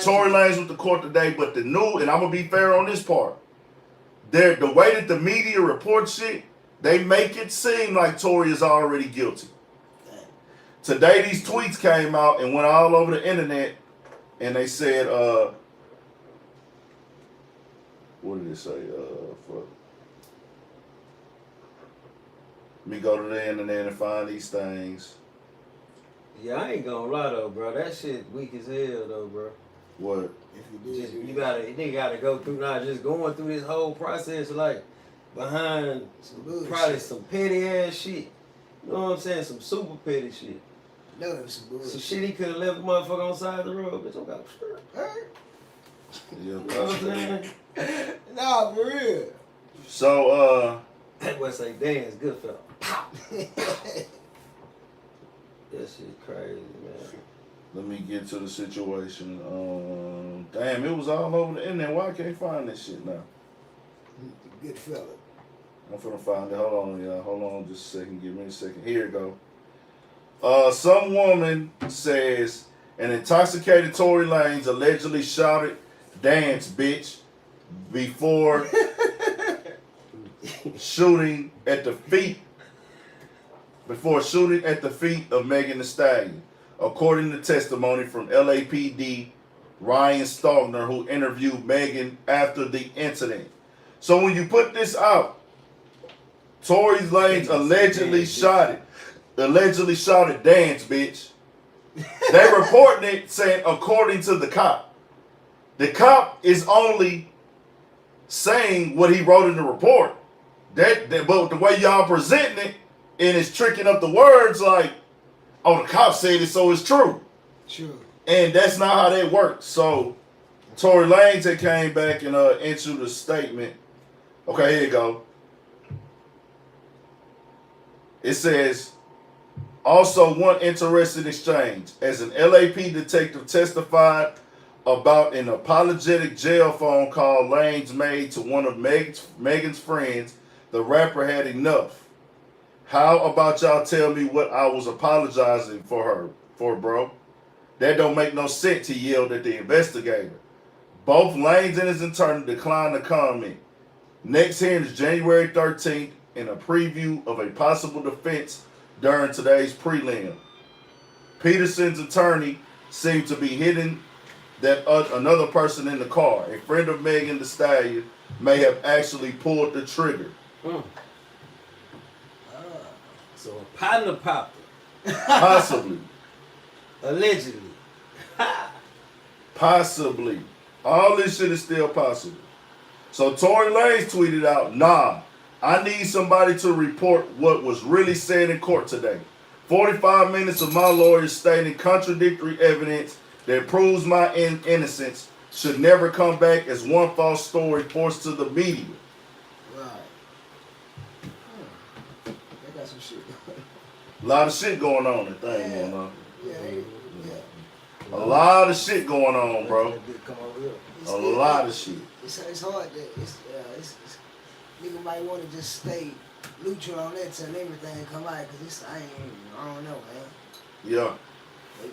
Tory Lanez with the court today, but the new, and I'm gonna be fair on this part. The way that the media reports shit, they make it seem like Tory is already guilty. Today these tweets came out and went all over the internet, and they said, what did it say? Fuck. Let me go to the internet and find these things. Yeah, I ain't gonna lie though, bro. That shit weak as hell though, bro. What? You gotta go through now. Just going through this whole process, like behind probably some petty ass shit. You know what I'm saying? Some super petty shit. No, it was some bullshit. Some shit he could have left the motherfucker on the side of the road, bitch. I got hurt. Yeah, You know what I'm saying? Nah, for real. So that boy say, damn, it's good fella. Pow. That shit crazy, man. let me get to the situation. Damn, it was all over the internet. Why I can't find this shit now? Good fella. I'm finna find it. Hold on, y'all. Hold on just a second. Give me a second. Here it go. Some woman says an intoxicated Tory Lanez allegedly shouted, "Dance, bitch," before shooting at the feet of Megan Thee Stallion, according to testimony from LAPD Ryan Stogner, who interviewed Megan after the incident. So when you put this out, Tory Lanez allegedly shouted, "Dance, bitch." They reporting it saying according to the cop. The cop is only saying what he wrote in the report. But the way y'all presenting it, and it's tricking up the words like, oh, the cop said it, so it's true. True. And that's not how that works. So Tory Lanez had came back and issued a statement. Okay, here you go. It says, also one interesting exchange. As an LAP detective testified about an apologetic jail phone call Lanez made to one of Megan's friends, the rapper had enough. How about y'all tell me what I was apologizing for, bro? That don't make no sense, he yelled at the investigator. Both Lanez and his attorney declined to comment. Next hearing is January 13th in a preview of a possible defense during today's prelim. Peterson's attorney seemed to be hitting that another person in the car, a friend of Megan Thee Stallion, may have actually pulled the trigger. So a partner popped it. Possibly. Allegedly. Possibly. All this shit is still possible. So Tory Lanez tweeted out, "Nah, I need somebody to report what was really said in court today. 45 minutes of my lawyers stating contradictory evidence that proves my innocence should never come back as one false story forced to the media. Right. They got some shit. A lot of shit going on. That thing going on. Yeah. A lot of shit going on, bro. It's- A lot of shit. It's hard to nigga might want to just stay neutral on that till everything come out because I don't know, man. Yeah.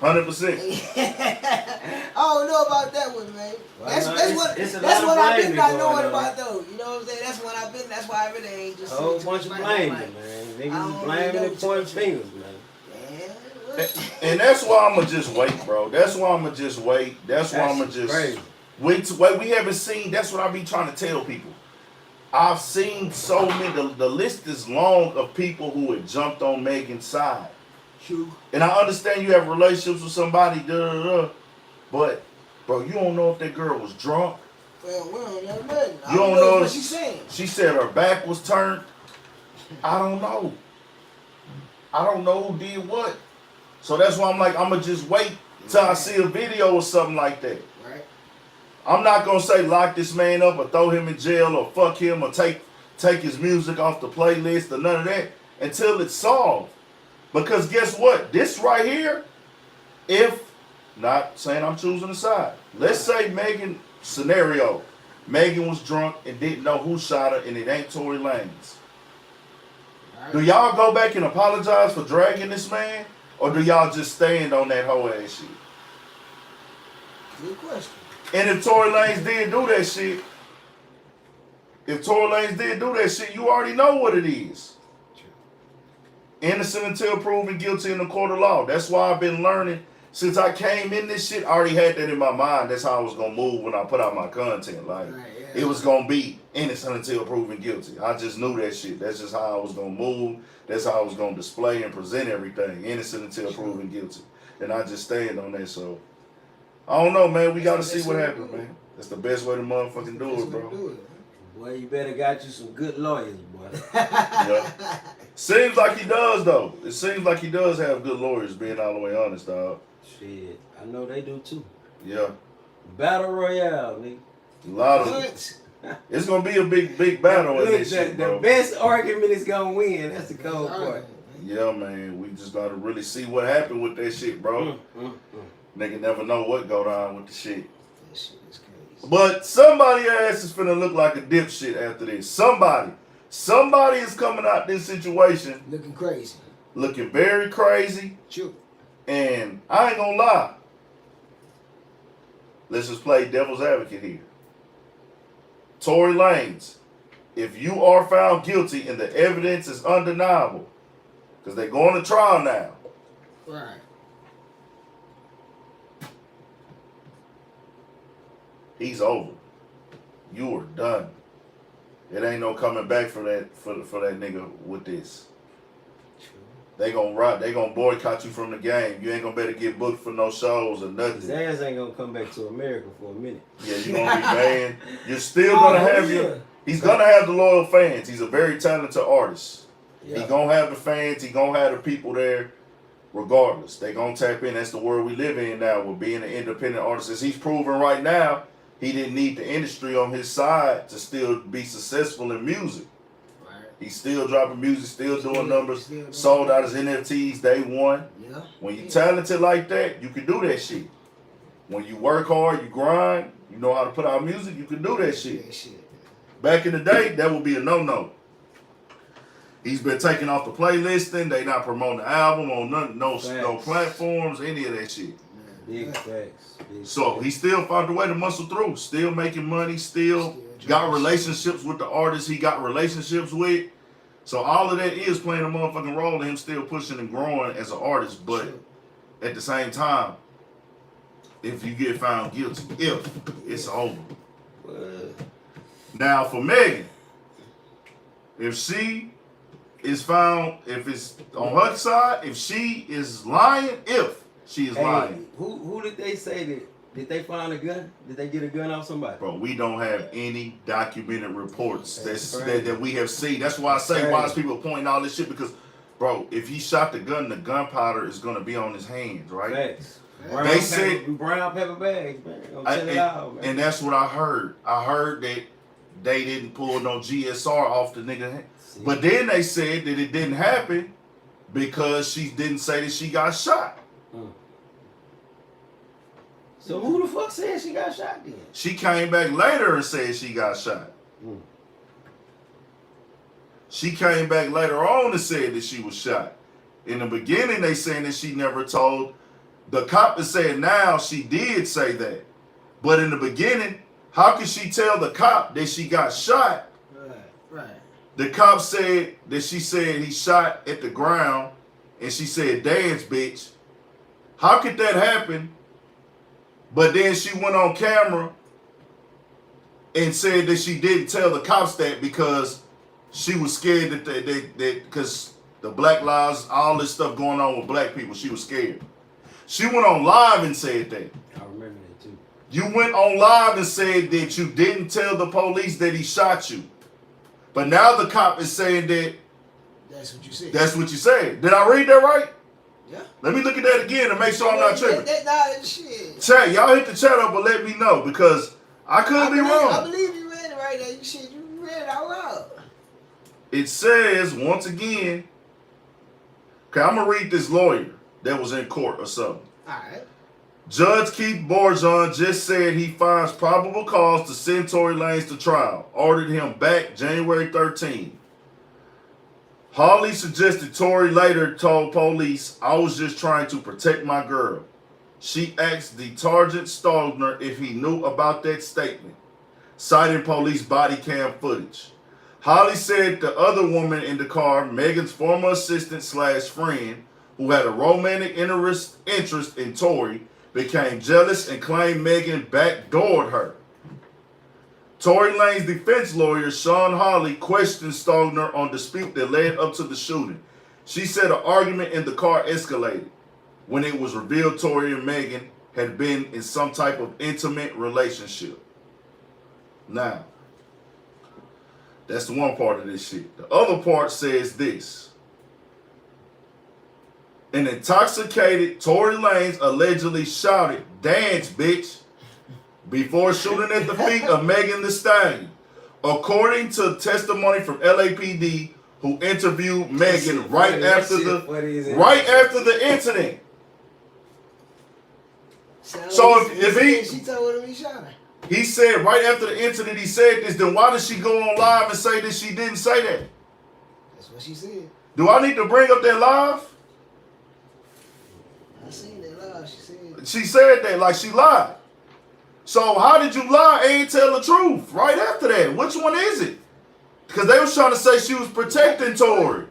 100%. I don't know about that one, man. Well, That's no, what it's a that's lot what of I've been blaming not going knowing on. about though. You know what I'm saying? That's what I've been. That's why I really ain't just A whole sitting bunch too of much blaming, like, man. I Niggas don't is blaming really and know pointing too much. fingers, man. And that's why I'ma just wait, bro. That's why I'ma just wait. That's why I'ma That's just crazy. wait. We haven't seen. That's what I be trying to tell people. I've seen so many. The list is long of people who had jumped on Megan's side. True. And I understand you have relationships with somebody, but bro, you don't know if that girl was drunk. Well, we don't know nothing. You don't know what if she's saying. She said her back was turned. I don't know. I don't know who did what. So that's why I'm like, I'ma just wait till I see a video or something like that. Right. I'm not gonna say lock this man up or throw him in jail or fuck him or take his music off the playlist or none of that until it's solved. Because guess what? This right here, if not saying I'm choosing a side. Let's say Megan scenario. Megan was drunk and didn't know who shot her and it ain't Tory Lanez. Do y'all go back and apologize for dragging this man? Or do y'all just stand on that whole ass shit? Good question. And if Tory Lanez did do that shit, you already know what it is. Innocent until proven guilty in the court of law. That's why I've been learning. Since I came in this shit, I already had that in my mind. That's how I was going to move when I put out my content. Like, it was going to be innocent until proven guilty. I just knew that shit. That's just how I was going to move. That's how I was going to display and present everything. Innocent until proven guilty. And I just stand on that. So, I don't know, man. We got to see what happens, man. That's the best way to motherfucking do it, bro. Boy, you better got you some good lawyers, boy. Yeah. Seems like he does, though. It seems like he does have good lawyers, being all the way honest, dog. Shit, I know they do too. Yeah. Battle Royale, nigga. A lot of it's gonna be a big battle in this shit, bro. The best argument is gonna win. That's the cold part. Yeah, man. We just gotta really see what happened with that shit, bro. Nigga never know what go down with the shit. That shit is crazy. But somebody ass is finna look like a dipshit after this. Somebody is coming out this situation Looking crazy. looking very crazy. True. And I ain't gonna lie. Let's just play devil's advocate here. Tory Lanez, if you are found guilty and the evidence is undeniable, because they're going to trial now. Right. He's over. You are done. It ain't no coming back for that nigga with this. They gonna boycott you from the game. You ain't gonna better get booked for no shows or nothing. His ass ain't gonna come back to America for a minute. Yeah, you gonna be banned. You're still gonna have he's gonna have the loyal fans. He's a very talented artist. Yeah. He gonna have the fans, he gonna have the people there regardless. They gonna tap in. That's the world we live in now with being an independent artist. As he's proven right now, he didn't need the industry on his side to still be successful in music. He's still dropping music, still doing numbers, sold out his NFTs day one. Yeah. When you're talented like that, you can do that shit. When you work hard, you grind, you know how to put out music, you can do that shit. Back in the day, that would be a no-no. He's been taken off the playlisting. They not promoting the album on no platforms, any of that shit. Big facts. So he still found a way to muscle through. Still making money, still got relationships with the artists he got relationships with. So all of that is playing a motherfucking role in him still pushing and growing as an artist. But at the same time, if you get found guilty, it's over. Now for Megan, if she is found, if it's on her side, if she is lying, lying. Who did they say that Did they find a gun? Did they get a gun off somebody? Bro, we don't have any documented reports That's that we have seen. That's why I say why is people pointing all this shit because, bro, if he shot the gunpowder is gonna be on his hands, right? Facts. They said brown paper bags, man. Man. And that's what I heard. I heard that they didn't pull no GSR off the nigga. But then they said that it didn't happen because she didn't say that she got shot. So who the fuck said she got shot then? She came back later and said she got shot. She came back later on and said that she was shot. In the beginning, they saying that she never told. The cop is saying now she did say that. But in the beginning, how could she tell the cop that she got shot? Right. The cop said that she said he shot at the ground and she said, dance, bitch. How could that happen? But then she went on camera and said that she didn't tell the cops that because she was scared that because the Black Lives, all this stuff going on with black people, she was scared. She went on live and said that. I remember that too. You went on live and said that you didn't tell the police that he shot you. But now the cop is saying that that's what you said. That's what you said. Did I read that right? Yeah. Let me look at that again to make sure I'm not tripping. Shit. Chat, y'all hit the chat up, but let me know because I could be wrong. I believe you read it right there. You read it out loud. It says, once again, okay, I'm going to read this lawyer that was in court or something. All right. Judge Keith Bourgeon just said he finds probable cause to send Tory Lanez to trial. Ordered him back January 13. Hawley suggested Tory later told police, I was just trying to protect my girl. She asked Detergent Stogner if he knew about that statement, citing police body cam footage. Hawley said the other woman in the car, Megan's former assistant / friend, who had a romantic interest in Tory, became jealous and claimed Megan backdoored her. Tory Lanez's defense lawyer, Sean Hawley, questioned Stogner on dispute that led up to the shooting. She said an argument in the car escalated when it was revealed Tory and Megan had been in some type of intimate relationship. Now, that's the one part of this shit. The other part says this. An intoxicated Tory Lanez allegedly shouted, dance, bitch, before shooting at the feet of Megan Thee Stallion. According to testimony from LAPD, who interviewed Megan right after the incident. So if she told him he shot her. He said right after the incident he said this, then why did she go on live and say that she didn't say that? That's what she said. Do I need to bring up that live? I seen that live. She said that like she lied. So how did you lie and tell the truth right after that? Which one is it? Because they was trying to say she was protecting Tory.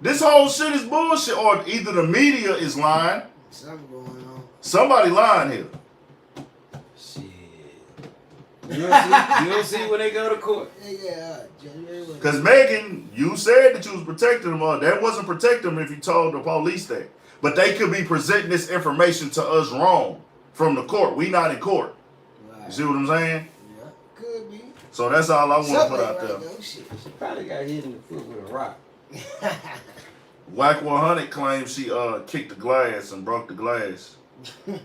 This whole shit is bullshit. Or either the media is lying. Something going on. Somebody lying here. Shit. You'll see when they go to court. Yeah, January. Because Megan, you said that you was protecting them. That wasn't protecting them if you told the police that. But they could be presenting this information to us wrong from the court. We not in court. Right. You see what I'm saying? Yeah, could be. So that's all I want to put out right there. though, shit. She probably got hit in the foot with a rock. Whack 100 claims she kicked the glass and broke the glass. Some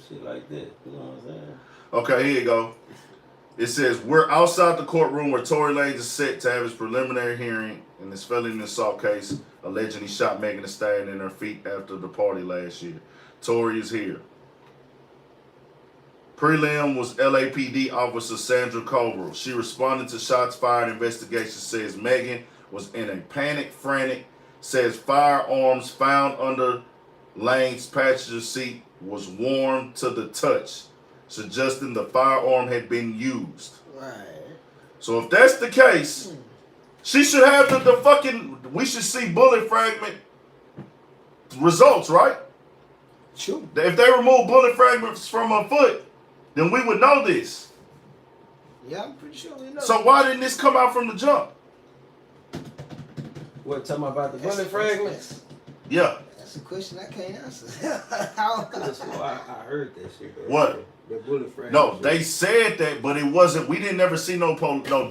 shit like that. You know what I'm saying? Okay, here you go. It says, we're outside the courtroom where Tory Lanez is set to have his preliminary hearing in this felony assault case alleging he shot Megan Thee Stallion in her feet after the party last year. Tory is here. Prelim was LAPD officer Sandra Coverall. She responded to shots fired. Investigation says Megan was in a panic, frantic. Says firearms found under Lane's passenger seat was warm to the touch, suggesting the firearm had been used. Right. So if that's the case, she should have the fucking, we should see bullet fragment results, right? Sure. If they remove bullet fragments from her foot, then we would know this. Yeah, I'm pretty sure we know. So why didn't this come out from the jump? What, talking about the bullet fragments? Yeah. That's a question I can't answer. I heard that shit. Though. What? That bullet fragment. No, shit. they said that, but it wasn't. We didn't never see no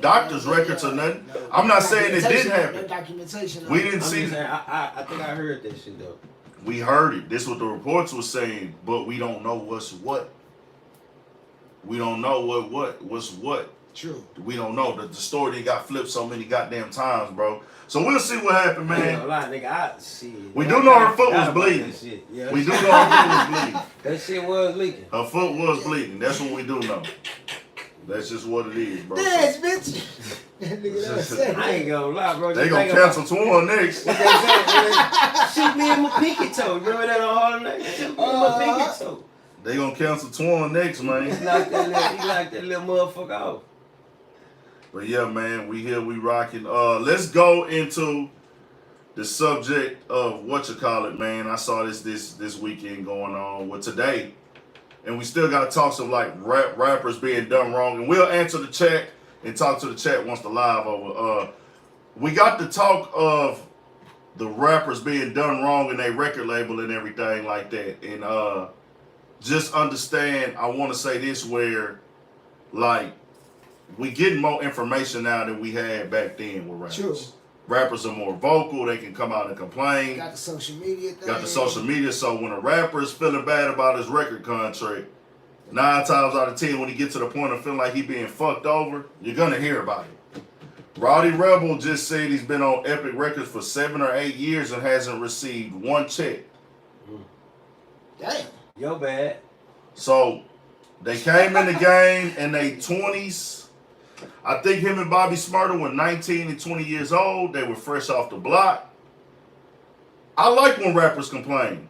doctor's records or nothing. I'm not saying it didn't happen. No documentation. We didn't see. I think I heard that shit though. We heard it. This is what the reports were saying, but we don't know what's what. We don't know what's what. True. We don't know. The story didn't got flipped so many goddamn times, bro. So we'll see what happened, man. We do know her foot was bleeding. Yeah. We do know her foot was bleeding. That shit was leaking. Her foot was bleeding. That's what we do know. That's just what it is, bro. Dance, bitch. That nigga that said I ain't gonna lie, bro. They gonna cancel Twan next. Shoot me in my pinky toe. You remember that on Harlem Night? Shoot me in my pinky toe. They gonna cancel Twan next, man. He knocked that little motherfucker off. But yeah, man, we here, we rocking. Let's go into the subject of what man. I saw this weekend going on with today, and we still gotta talk some like rappers being done wrong, and we'll answer the chat and talk to the chat once the live over. We got the talk of the rappers being done wrong in their record label and everything like that, and just understand. I want to say this where like. We getting more information now than we had back then with rappers. True. Rappers are more vocal. They can come out and complain. Got the social media thing. Got the social media. So when a rapper is feeling bad about his record contract, 9 times out of 10, when he gets to the point of feeling like he being fucked over, you're going to hear about it. Roddy Rebel just said he's been on Epic Records for 7 or 8 years and hasn't received one check. Damn. Yo bad. So they came in the game in their 20s. I think him and Bobby Smurda were 19 and 20 years old. They were fresh off the block. I like when rappers complain.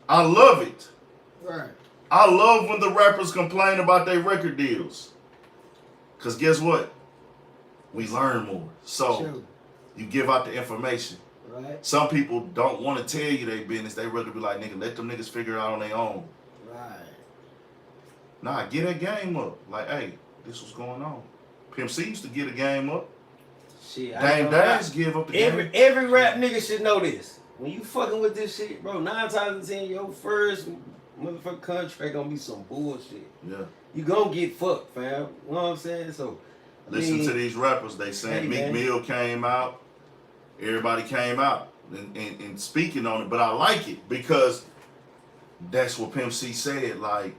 I love it. Right. I love when the rappers complain about their record deals. Because guess what? We learn more. So True. you give out the information. Right. Some people don't want to tell you their business. They rather be like, nigga, let them niggas figure it out on their own. Right. Nah, get that game up. Like, hey, this was going on. Pimp C used to get a game up. Shit, Dame Dash give up the game. Every rap nigga should know this. When you fucking with this shit, bro, 9 times out of 10, your first motherfucking contract gonna be some bullshit. Yeah. You gonna get fucked, fam. You know what I'm saying? So Listen to these rappers. They saying Meek Mill came out. Everybody came out and speaking on it. But I like it because that's what Pimp C said. Like,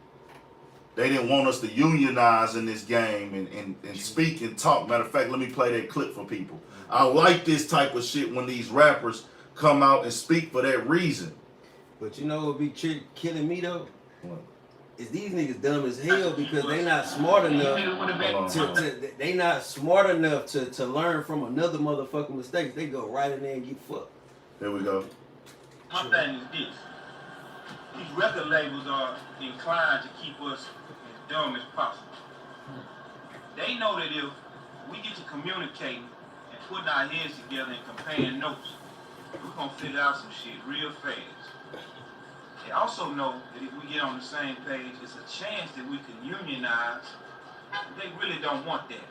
they didn't want us to unionize in this game and speak and talk. Matter of fact, let me play that clip for people. I like this type of shit when these rappers come out and speak for that reason. But you know what be killing me though? What? Is these niggas dumb as hell because they not smart enough they not smart enough to learn from another motherfucking mistakes. They go right in there and get fucked. Here we go. My thing is this. These record labels are inclined to keep us as dumb as possible. They know that if we get to communicating and putting our heads together and comparing notes, we're going to figure out some shit real fast. They also know that if we get on the same page, it's a chance that we can unionize. They really don't want that.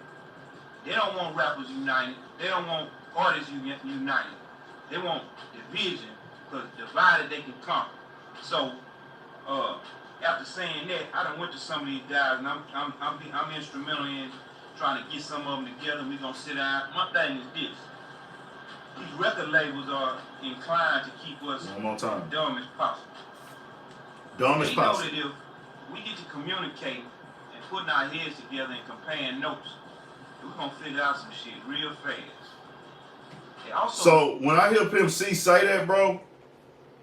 They don't want rappers united. They don't want artists united. They want division, because divided they can conquer. So, after saying that, I done went to some of these guys, and I'm instrumental in trying to get some of them together. And we gonna sit down. My thing is this: these record labels are inclined to keep us One more time. dumb as possible. Dumb as possible. They know that if we get to communicating and putting our heads together and comparing notes, we're gonna figure out some shit real fast. They also So when I hear Pimp C say that, bro,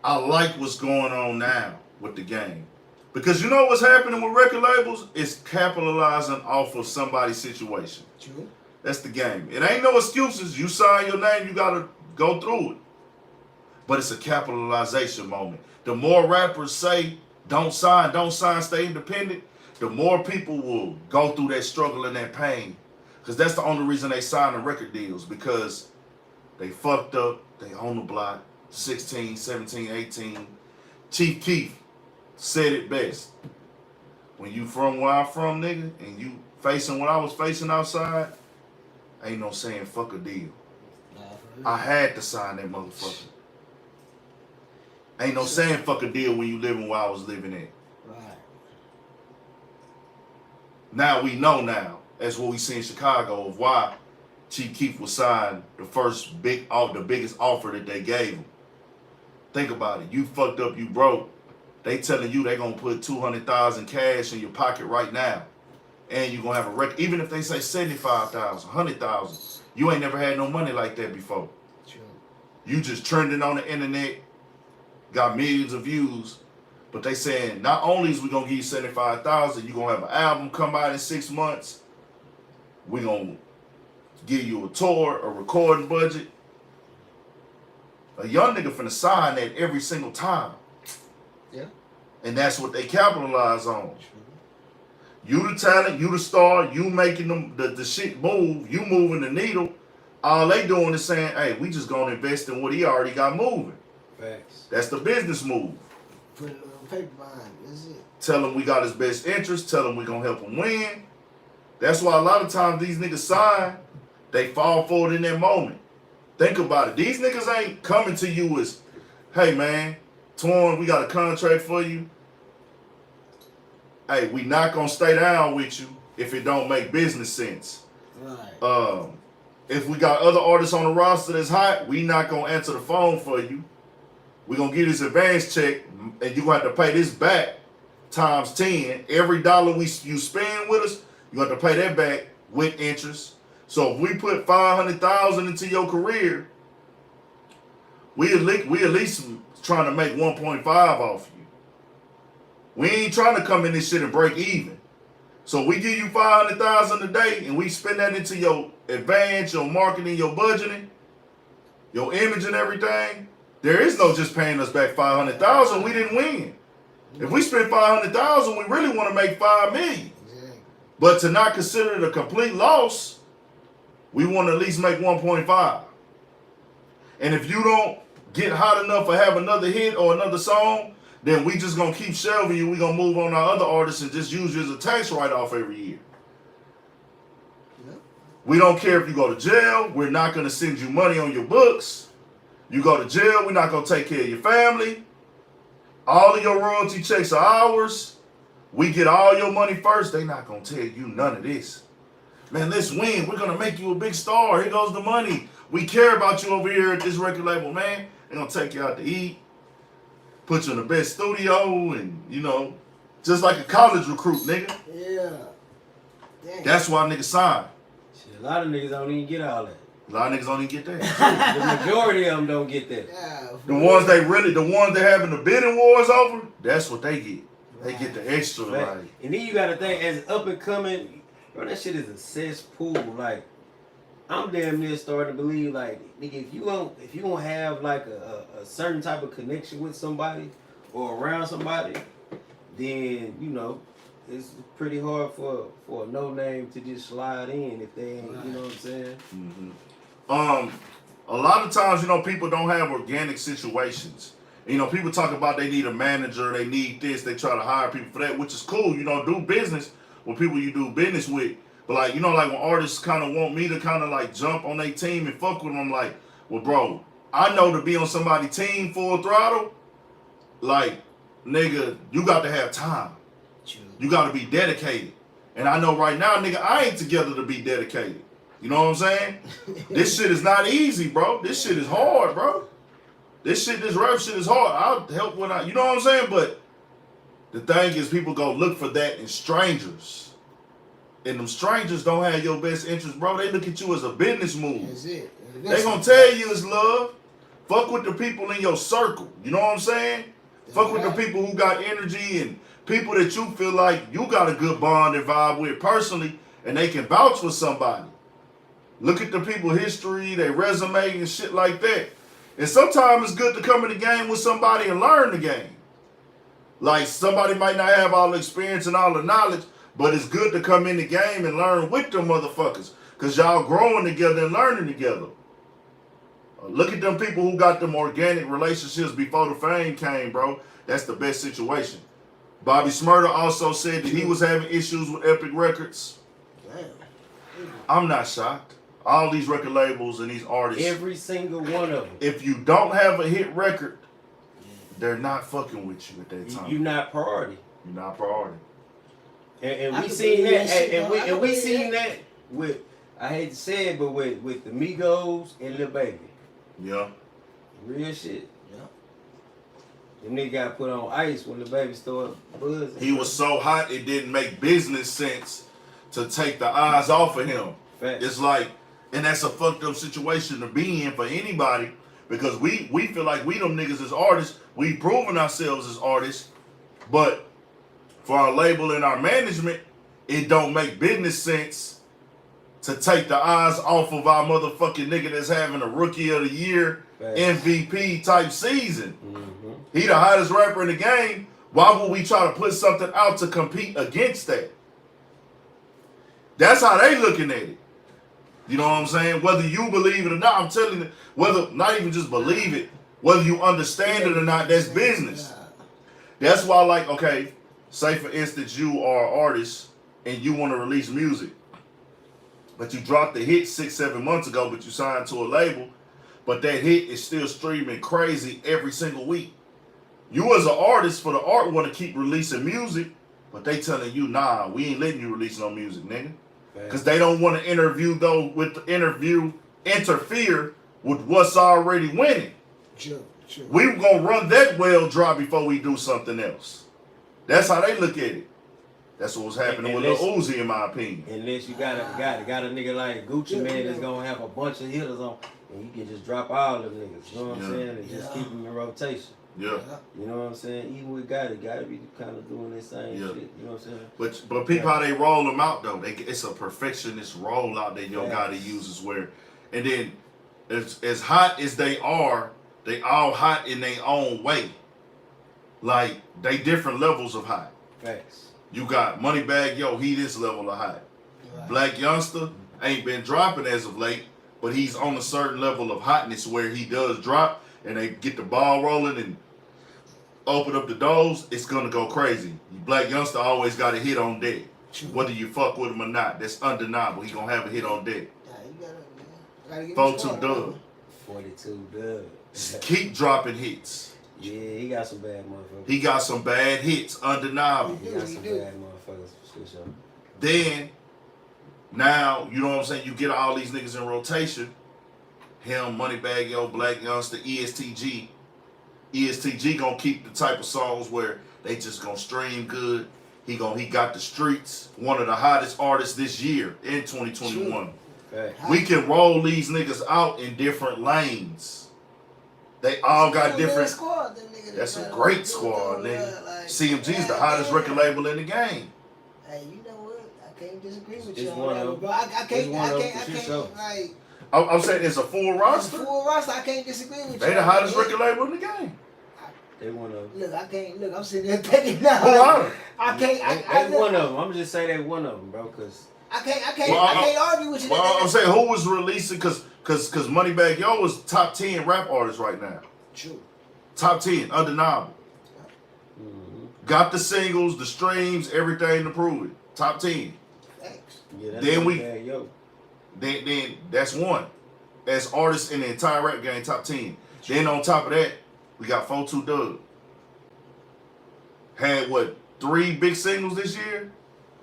I like what's going on now with the game. Because you know what's happening with record labels? It's capitalizing off of somebody's situation. True. That's the game. It ain't no excuses. You sign your name, you gotta go through it. But it's a capitalization moment. The more rappers say, don't sign, stay independent, the more people will go through that struggle and that pain. Because that's the only reason they sign the record deals. Because they fucked up, they on the block, 16, 17, 18. Chief Keef said it best. When you from where I'm from, nigga, and you facing what I was facing outside, ain't no saying fuck a deal. I had to sign that motherfucker. Ain't no saying fuck a deal when you living where I was living at. Right. Now we know now. That's what we see in Chicago of why Chief Keef was signed the biggest offer that they gave him. Think about it. You fucked up, you broke. They telling you they gonna put $200,000 cash in your pocket right now. And you gonna have a record. Even if they say 75,000, 100,000, you ain't never had no money like that before. True. You just trending on the internet, got millions of views, but they saying not only is we gonna give you 75,000, you gonna have an album come out in 6 months. We gonna give you a tour, a recording budget. A young nigga finna sign that every single time. Yeah. And that's what they capitalize on. You the talent, you the star, you making them the shit move, you moving the needle. All they doing is saying, hey, we just gonna invest in what he already got moving. Facts. That's the business move. Put a little paper behind it. That's it. Tell him we got his best interest, tell him we gonna help him win. That's why a lot of times these niggas sign, they fall for it in that moment. Think about it. These niggas ain't coming to you as, hey man, Torn, we got a contract for you. Hey, we not gonna stay down with you if it don't make business sense. Right. If we got other artists on the roster that's hot, we not gonna answer the phone for you. We gonna give this advance check, and you gonna have to pay this back times 10. Every dollar you spend with us, you have to pay that back with interest. So if we put 500,000 into your career, we at least trying to make 1.5 off you. We ain't trying to come in this shit and break even. So we give you 500,000 a day, and we spend that into your advance, your marketing, your budgeting, your image, and everything. There is no just paying us back 500,000. We didn't win. If we spend 500,000, we really want to make 5 million. Exactly. But to not consider it a complete loss, we want to at least make 1.5. And if you don't get hot enough or have another hit or another song, then we just gonna keep shelving you. We gonna move on our other artists and just use you as a tax write-off every year. Yeah. We don't care if you go to jail. We're not gonna send you money on your books. You go to jail, we're not gonna take care of your family. All of your royalty checks are ours. We get all your money first. They not gonna tell you none of this. Man, let's win. We're gonna make you a big star. Here goes the money. We care about you over here at this record label, man. They're gonna take you out to eat, put you in the best studio, and just like a college recruit, nigga. Yeah. Dang. That's why niggas sign. Shit, a lot of niggas don't even get all that. A lot of niggas don't even get that. The majority of them don't get that. Yeah, The ones they having the bidding wars over, that's what they get. They get the extra, Right. like. And then you gotta think, as up and coming, bro, that shit is a cesspool. Like, I'm damn near starting to believe, like, nigga, if you don't have like a certain type of connection with somebody or around somebody, then it's pretty hard for a no name to just slide in if they ain't, you know what I'm saying? Mm-hmm. A lot of times, people don't have organic situations. People talk about they need a manager, they need this, they try to hire people for that, which is cool. Do business with people you do business with. But like when artists kind of want me to kind of like jump on their team and fuck with them, I'm like, well, bro, I know to be on somebody's team full throttle, like, nigga, you got to have time. True. You got to be dedicated. And I know right now, nigga, I ain't together to be dedicated. You know what I'm saying? This shit is not easy, bro. This shit is hard, bro. This rap shit is hard. I'll help when you know what I'm saying? But the thing is, people go look for that in strangers. And them strangers don't have your best interest, bro. They look at you as a business move. That's it. They gonna tell you it's love. Fuck with the people in your circle. You know what I'm saying? Fuck with the people who got energy and people that you feel like you got a good bond and vibe with personally, and they can vouch for somebody. Look at the people's history, their resume and shit like that. And sometimes it's good to come in the game with somebody and learn the game. Like, somebody might not have all the experience and all the knowledge, but it's good to come in the game and learn with them motherfuckers. Because y'all growing together and learning together. Look at them people who got them organic relationships before the fame came, bro. That's the best situation. Bobby Shmurda also said that he was having issues with Epic Records. Damn. I'm not shocked. All these record labels and these artists. Every single one of them. If you don't have a hit record, they're not fucking with you at that time. You not priority. You're not priority. And I we can seen believe that, that shit, and though. I can we believe seen that. that with, I hate to say it, but with the Migos and Lil Baby. Yeah. Real shit. Yeah. Them niggas got put on ice when the baby started buzzing. He was so hot it didn't make business sense to take the eyes off of him. Facts. It's like, and that's a fucked up situation to be in for anybody because we feel like we them niggas as artists, we proven ourselves as artists, but for our label and our management, it don't make business sense to take the eyes off of our motherfucking nigga that's having a Rookie of the Year Facts. MVP type season. Mm-hmm. He the hottest rapper in the game. Why would we try to put something out to compete against that? That's how they looking at it. You know what I'm saying? Whether you believe it or not, I'm telling you, whether not even just believe it, whether you understand it or not, that's business. That's why, like, okay, say for instance, you are an artist and you want to release music, but you dropped the hit 6-7 months ago, but you signed to a label, but that hit is still streaming crazy every single week. You as an artist for the art want to keep releasing music, but they telling you, nah, we ain't letting you release no music, nigga. Because they don't want to interfere with what's already winning. True. We were going to run that well dry before we do something else. That's how they look at it. That's what was happening with Lil Uzi, in my opinion. Unless you got a nigga like Gucci Man that's gonna have a bunch of hitters on, and you can just drop all of them niggas. You know what I'm saying? And just keep them in rotation. Yeah. You know what I'm saying? Even with gotta be kind of doing this same shit. You know what I'm saying? But people how they roll them out though, it's a perfectionist rollout that your gotta use is where, and then as hot as they all hot in their own way. Like they different levels of hot. Facts. You got Moneybagg Yo, he this level of hot. Right. Black Youngster ain't been dropping as of late, but he's on a certain level of hotness where he does drop and they get the ball rolling and open up the doors, it's gonna go crazy. Black Youngster always got a hit on deck. Whether you fuck with him or not, that's undeniable. He gonna have a hit on deck. You gotta give 42 Dub. 42 Dub. Keep dropping hits. Yeah, he got some bad motherfuckers. He got some bad hits, undeniable. He got some bad motherfuckers for sure. Then, now, you know what I'm saying, you get all these niggas in rotation. Him, Moneybagg Yo, Black Youngster, ESTG. ESTG gonna keep the type of songs where they just gonna stream good. He got the streets, one of the hottest artists this year in 2021. Okay. We can roll these niggas out in different lanes. They all got different. Squad, That's a great squad, nigga. Like, CMG's the hottest record label in the game. Hey, you know what? I can't disagree with It's you one on that, of bro. I can't. sure. Like, I'm saying it's a full roster. full roster. I can't disagree with you. They the hottest record label in the game. They one of them. Look, I can't. Look, I'm sitting there thinking now. Who are they? I can't. They one of them. I'm just saying they one of them, bro. Cause I can't argue with you. Well, I'm saying who was releasing because Moneybagg Yo was top 10 rap artist right now. True. Top 10, undeniable. Got the singles, the streams, everything to prove it. Top 10. Thanks. yeah, that's Then Then that's one. As artists in the entire rap game, top 10. Then on top of that, we got 42 Dub. Had 3 big singles this year?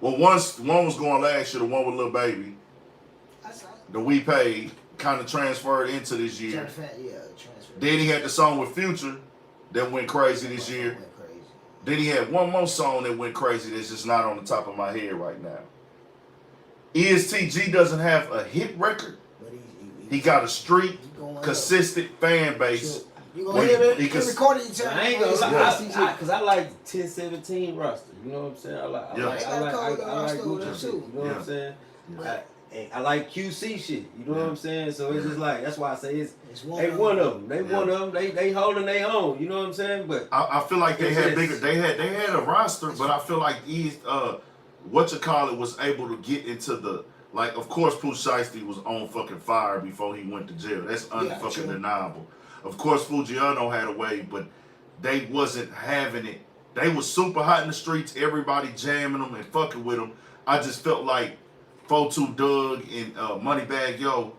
Well, one was going last year, the one with Lil Baby. I saw it. The We Paid kind of transferred into this year. Transfer. Then he had the song with Future that went crazy this year. Went crazy. Then he had one more song that went crazy that's just not on the top of my head right now. ESTG doesn't have a hit record. But He got a street, consistent fan base. You gonna hear it? He recorded each other. I ain't gonna lie, cause I like 10-17 roster. You know what I'm saying? I like Gucci shit. You know what I'm saying? I like QC shit. You know what I'm saying? So it's just like that's why I say they one of them. They one of them. They holding their own. You know what I'm saying? But I feel like they had bigger. They had a roster, but I feel like was able to get into the. Like, of course, Pooh Shiesty was on fucking fire before he went to jail. That's unfucking deniable. Of course, Fujiano had a way, but they wasn't having it. They was super hot in the streets. Everybody jamming them and fucking with them. I just felt like 42 Doug and Moneybagg Yo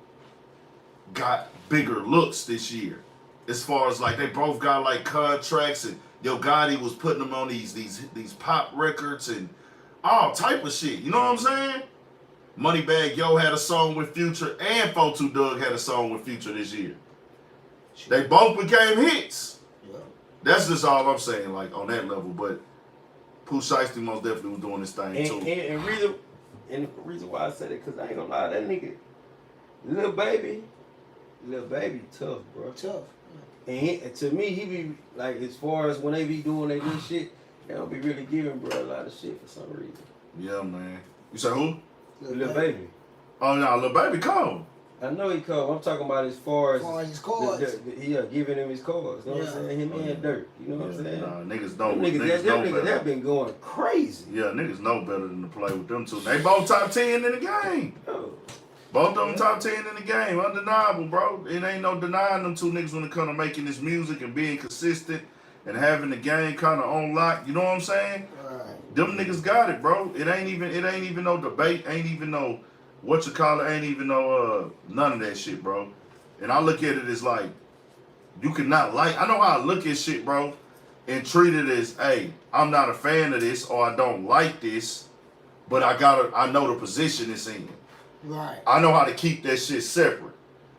got bigger looks this year. as far as like they both got like contracts, and Yo Gotti was putting them on these pop records and all type of shit. You know what I'm saying? Moneybagg Yo had a song with Future, and 42 Dugg had a song with Future this year. They both became hits. Yeah. That's just all I'm saying, like on that level. But Pooh Shiesty most definitely was doing this thing too. And the reason why I said it, because I ain't gonna lie, that nigga, little baby, tough, bro. Tough. And to me, he be like, as far as when they be doing their good shit, they don't be really giving bro a lot of shit for some reason. Yeah, man. You say who? Little baby. Oh no, Lil Baby cold. I know he cold. I'm talking about as far as his cards. Giving him his cards. You know what I'm saying? Him and Dirt. You know what I'm saying? Nah, niggas don't. Niggas that been going crazy. Yeah, niggas know better than to play with them two. They both top 10 in the game. Oh. Both of them top 10 in the game. Undeniable, bro. It ain't no denying them two niggas when it comes to making this music and being consistent and having the game kind of on lock. You know what I'm saying? Right. Them niggas got it, bro. It ain't even no debate. Ain't even no ain't even no none of that shit, bro. And I look at it as like, you cannot like, I know how I look at shit, bro, and treat it as, hey, I'm not a fan of this or I don't like this, but I know the position it's in. Right. I know how to keep that shit separate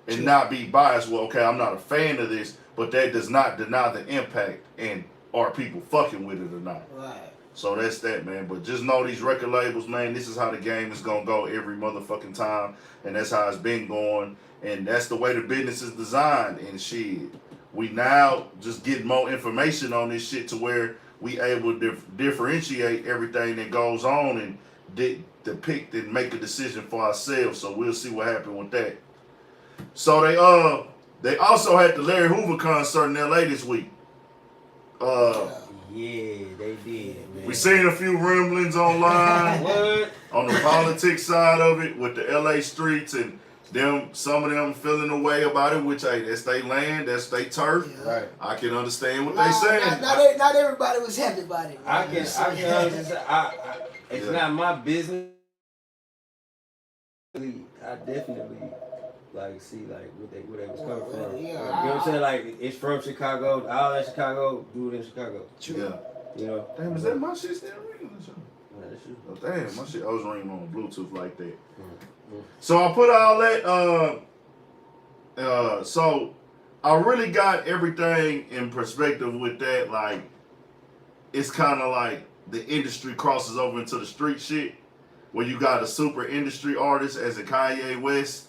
and not be biased. Well, okay, I'm not a fan of this, but that does not deny the impact and are people fucking with it or not. Right. So that's that, man. But just know these record labels, man, this is how the game is going to go every motherfucking time. And that's how it's been going. And that's the way the business is designed. And shit, we now just get more information on this shit to where we able to differentiate everything that goes on and depict and make a decision for ourselves. So we'll see what happens with that. So they also had the Larry Hoover concert in LA this week. Yeah, they did, man. We seen a few rumblings online on the politics side of it with the LA streets and some of them feeling a way about it, which, hey, that's their land, that's their turf. Yeah. Right. I can understand what they saying. Not everybody was happy about it. I can understand. It's not my business. I definitely see where they was coming from. Yeah, you know what I'm saying? Like, it's from Chicago, all that Chicago, do it in Chicago. Yeah. You know. Damn, is that my shit still ringing? Yeah, that's true. Oh, damn, my shit, I was ringing on Bluetooth like that. Mm-hmm. So I put all that, so I really got everything in perspective with that. Like, it's kind of like the industry crosses over into the street shit, where you got a super industry artist as a Kanye West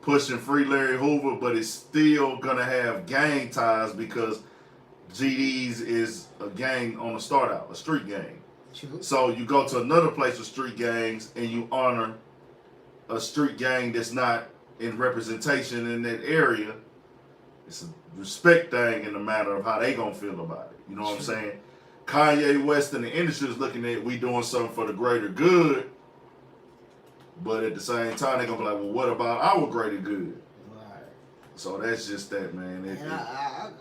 pushing Free Larry Hoover, but it's still gonna have gang ties because GD's is a gang on the start out, a street gang. True. So you go to another place with street gangs and you honor a street gang that's not in representation in that area. It's a respect thing in the matter of how they gonna feel about it. You know what I'm saying? Kanye West and the industry is looking at we doing something for the greater good, but at the same time they gonna be like, well, what about our greater good? Right. So that's just that, man.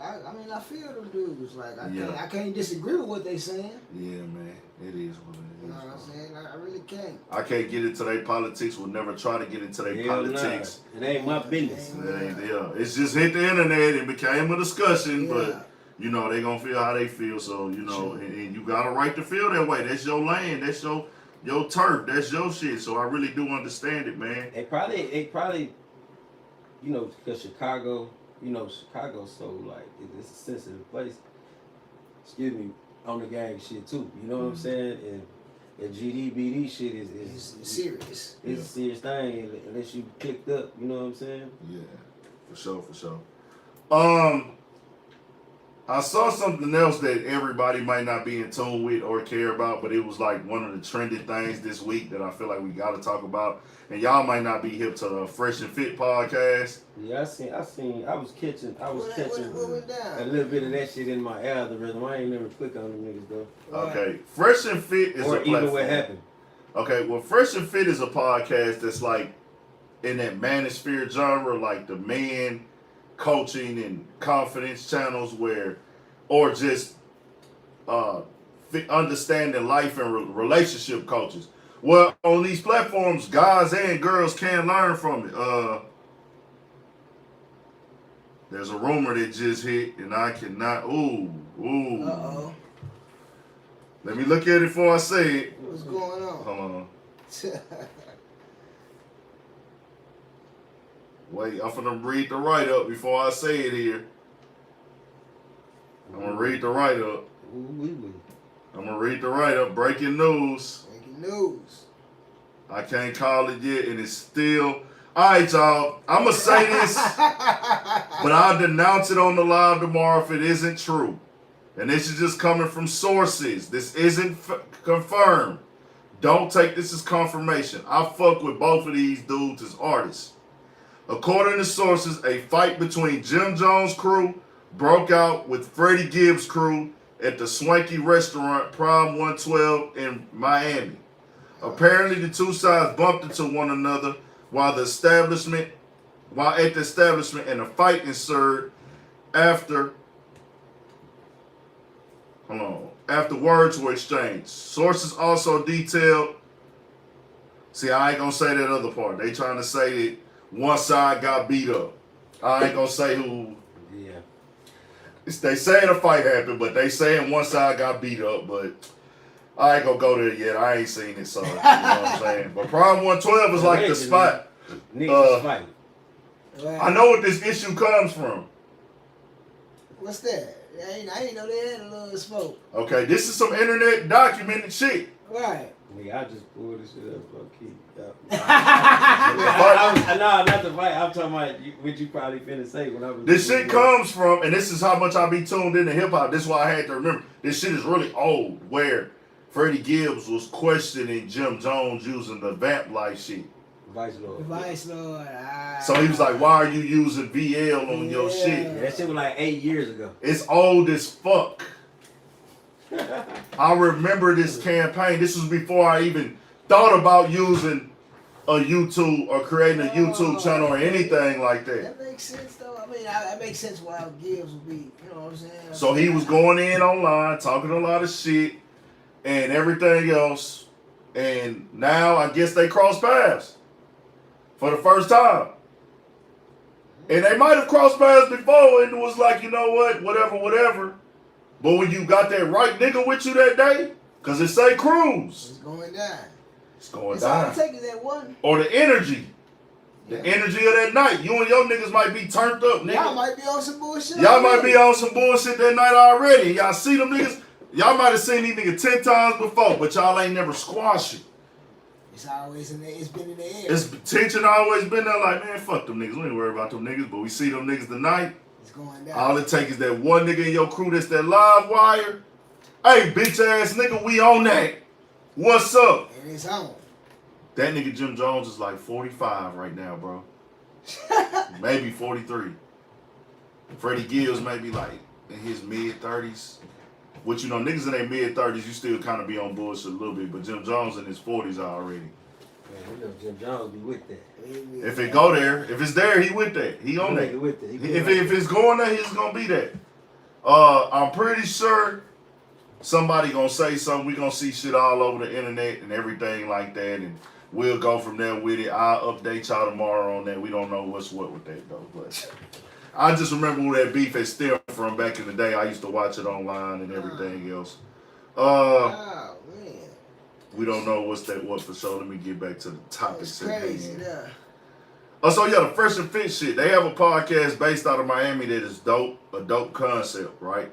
I mean, I feel them dudes. Like, I can't disagree with what they saying. Yeah, man. It is what it is. You know what I'm saying? I really can't. I can't get into their politics. We'll never try to get into their politics. Nah. It ain't my business. It's just hit the internet and became a discussion, but you know, they gonna feel how they feel. So, you know, and you got a right to feel that way. That's your land. That's your turf. That's your shit. So I really do understand it, man. They probably, you know, because Chicago's so like it's a sensitive place. Excuse me, on the gang shit too. You know what I'm saying? And GDBD shit is serious. It's a serious thing unless you clicked up. You know what I'm saying? Yeah, for sure. I saw something else that everybody might not be in tune with or care about, but it was like one of the trending things this week that I feel like we got to talk about. And y'all might not be hip to the Fresh and Fit podcast. Yeah, I was catching what went down? a little bit of that shit in my algorithm. I ain't never click on them niggas though. Okay, Fresh and Fit is a platform. Or even what happened. Okay, well, Fresh and Fit is a podcast that's like in that manosphere genre, like the man coaching and confidence channels or just understanding life and relationship coaches. Well, on these platforms, guys and girls can learn from it. There's a rumor that just hit, and I cannot. Ooh. Uh-oh. Let me look at it before I say it. What's going on? Hold on. Wait, I'm finna read the write-up before I say it here. I'm gonna read the write-up. I'm gonna read the write-up. Breaking news. Breaking news. I can't call it yet, and it's still. All right, y'all. I'm gonna say this, but I'll denounce it on the live tomorrow if it isn't true. And this is just coming from sources. This isn't confirmed. Don't take this as confirmation. I fuck with both of these dudes as artists. According to sources, a fight between Jim Jones' crew broke out with Freddie Gibbs' crew at the swanky restaurant Prime 112 in Miami. Apparently, the two sides bumped into one another while at the establishment, and a fight ensued after words were exchanged. Sources also detailed. See, I ain't gonna say that other part. They trying to say that one side got beat up. I ain't gonna say who. Yeah. They saying a fight happened, but they saying one side got beat up. But I ain't gonna go there yet. I ain't seen it, so you know what I'm saying. But Prime 112 is like the spot. Niggas fighting. I know what this issue comes from. What's that? I ain't know they had a little smoke. Okay, this is some internet documented shit. Right. Nigga, I just pulled this shit up, low key. No, not the fight. I'm talking about what you probably finna say when I was. This shit comes from, and this is how much I be tuned into hip hop. This is why I had to remember. This shit is really old, where Freddie Gibbs was questioning Jim Jones using the vamp life shit. Vice Lord. Vice Lord. So he was like, "Why are you using VL on your shit?" Yeah, that shit was like 8 years ago. It's old as fuck. I remember this campaign. This was before I even thought about using a YouTube or creating a YouTube channel or anything like that. That makes sense, though. I mean, that makes sense why Gibbs would be, you know what I'm saying? So he was going in online, talking a lot of shit and everything else. And now I guess they crossed paths for the first time. And they might have crossed paths before and it was like, you know what, whatever. But when you got that right nigga with you that day, because it say Cruz. It's going down. It's going It's down. all it takes is that one. Or the energy. The energy of that night. You and your niggas might be turned up, nigga. Y'all might be on some bullshit. Y'all might be on some bullshit that night already. Y'all see them niggas. Y'all might have seen these niggas 10 times before, but y'all ain't never squashed it. It's always in there. It's been in the air. It's tension always been there like, man, fuck them niggas. We ain't worried about them niggas, but we see them niggas tonight. It's going down. All it takes is that one nigga in your crew that's that live wire. Hey, bitch ass nigga, we on that. What's up? And it's on. That nigga Jim Jones is like 45 right now, bro. Maybe 43. Freddie Gibbs may be like in his mid-30s. Which, you know, niggas in their mid-30s, you still kind of be on bullshit a little bit. But Jim Jones in his 40s already. Man, you know Jim Jones be with that. If it go there, if it's there, he with that. He on that. With that. If it's going there, he's going to be that. I'm pretty sure somebody going to say something. We going to see shit all over the internet and everything like that. And we'll go from there with it. I'll update y'all tomorrow on that. We don't know what's what with that, though. But I just remember where that beef had stemmed from back in the day. I used to watch it online and everything else. Oh, man. We don't know what for sure. Let me get back to the topics. That's crazy, yeah. So yeah, the Fresh and Fit shit. They have a podcast based out of Miami that is dope, a dope concept, right?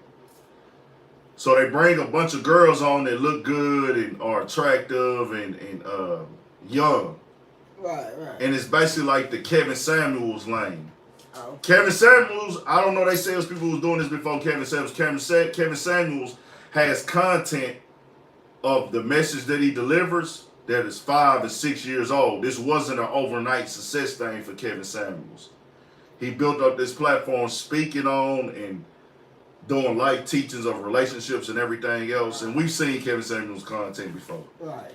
So they bring a bunch of girls on that look good and are attractive and young. Right. And it's basically like the Kevin Samuels lane. Oh. Kevin Samuels, I don't know they salespeople was doing this before Kevin Samuels. Kevin Samuels has content of the message that he delivers that is 5 and 6 years old. This wasn't an overnight success thing for Kevin Samuels. He built up this platform speaking on and doing life teachings of relationships and everything else. And we've seen Kevin Samuels' content before. Right.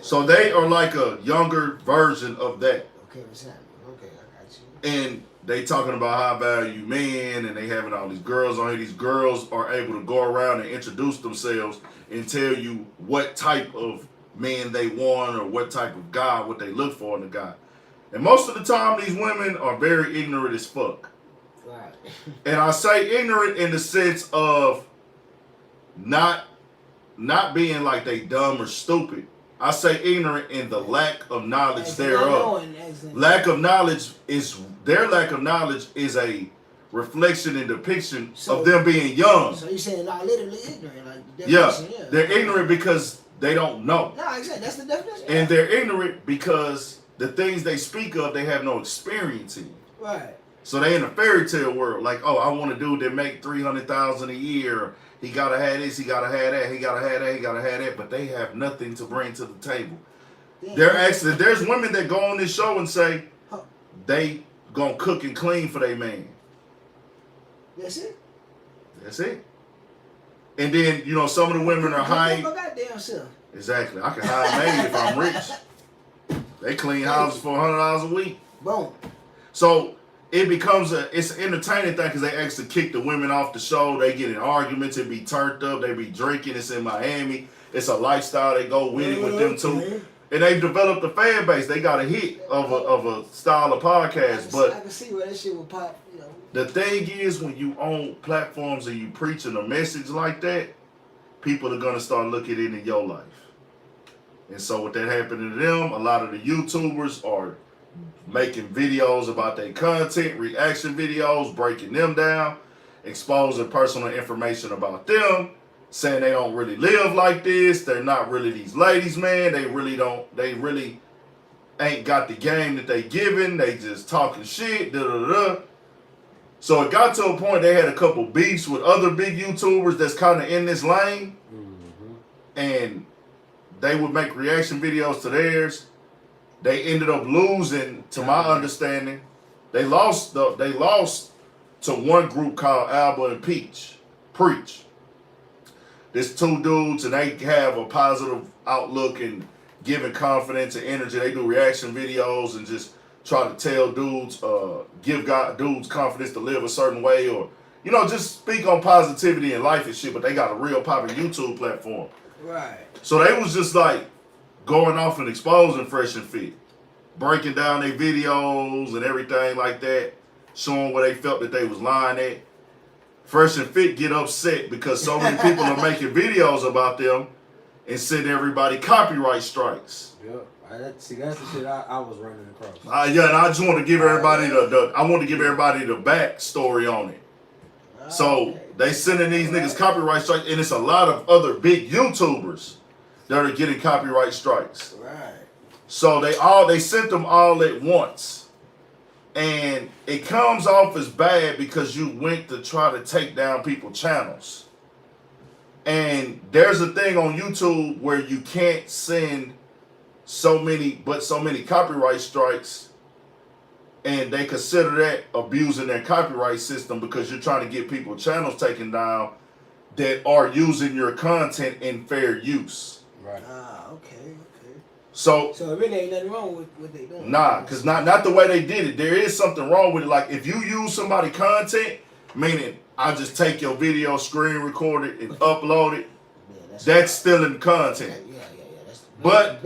So they are like a younger version of that. Okay, I got you. And they talking about high value men and they having all these girls on here. These girls are able to go around and introduce themselves and tell you what type of men they want or what type of guy, what they look for in a guy. And most of the time, these women are very ignorant as fuck. Right. Right. And I say ignorant in the sense of not being like they dumb or stupid. I say ignorant in the lack of knowledge thereof. Lack of knowledge is a reflection and depiction of them being young. So you're saying not literally ignorant, like the Yeah, definition, they're ignorant because they don't know. No, exactly. That's the definition. And they're ignorant because the things they speak of, they have no experience in. Right. So they in a fairy tale world. Like, oh, I want a dude that make $300,000 a year. He gotta have this. He gotta have that. He gotta have that. He gotta have that. But they have nothing to bring to the table. There's women that go on this show and say they gonna cook and clean for their man. That's it. That's it. And then, you know, some of the women are high. Goddamn self. Exactly. I can hire a maid if I'm rich. They clean houses for $100 a week. Boom. So it becomes it's an entertaining thing because they actually kick the women off the show. They get in arguments. It be turned up. They be drinking. It's in Miami. It's a lifestyle. They go with it with them too. And they've developed a fan base. They got a hit of a style of podcast. But I can see where that shit will pop. You know. The thing is, when you own platforms and you preaching a message like that, people are gonna start looking into your life. And so with that happening to them, a lot of the YouTubers are making videos about their content, reaction videos, breaking them down, exposing personal information about them, saying they don't really live like this, they're not really these ladies, man, they really ain't got the game that they giving, they just talking shit, da-da-da. So it got to a point they had a couple beefs with other big YouTubers that's kind of in this lane, and they would make reaction videos to theirs. They ended up losing, to my understanding. They lost to one group called Alba and Preach. There's two dudes, and they have a positive outlook and giving confidence and energy. They do reaction videos and just try to tell dudes, give dudes confidence to live a certain way, or, you know, just speak on positivity in life and shit, but they got a real popular YouTube platform. Right. So they was just like going off and exposing Fresh and Fit, breaking down their videos and everything like that, showing where they felt that they was lying at. Fresh and Fit get upset because so many people are making videos about them and send everybody copyright strikes. Yep. See, that's the shit I was running across. Yeah, and I just want to give everybody the backstory on it. So they sending these niggas copyright strikes, and it's a lot of other big YouTubers that are getting copyright strikes. Right. So they sent them all at once, and it comes off as bad because you went to try to take down people's channels. And there's a thing on YouTube where you can't send so many copyright strikes, and they consider that abusing their copyright system because you're trying to get people's channels taken down that are using your content in fair use. Right. Okay. So it really ain't nothing wrong with what they doing. Nah, because not the way they did it. There is something wrong with it. Like, if you use somebody content, meaning I just take your video, screen record it, and upload it, that's stealing content. Yeah. But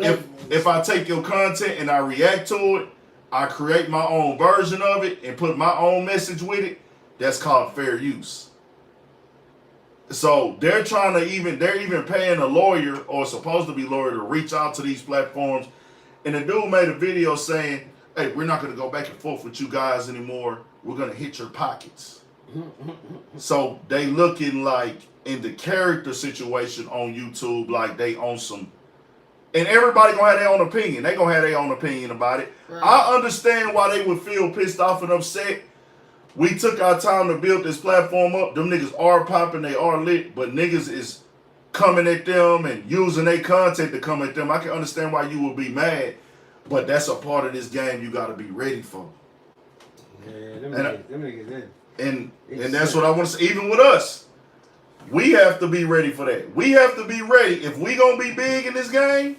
if I take your content and I react to it, I create my own version of it and put my own message with it, that's called fair use. So they're even paying a lawyer, or supposed to be lawyer, to reach out to these platforms. And the dude made a video saying, hey, we're not going to go back and forth with you guys anymore. We're going to hit your pockets. So they looking like in the character situation on YouTube, like they own some. And everybody gonna have their own opinion. They gonna have their own opinion about it. Right. I understand why they would feel pissed off and upset. We took our time to build this platform up. Them niggas are popping, they are lit, but niggas is coming at them and using their content to come at them. I can understand why you would be mad, but that's a part of this game you gotta be ready for. Yeah, them niggas. And that's what I want to say. Even with us, we have to be ready for that. We have to be ready. If we gonna be big in this game,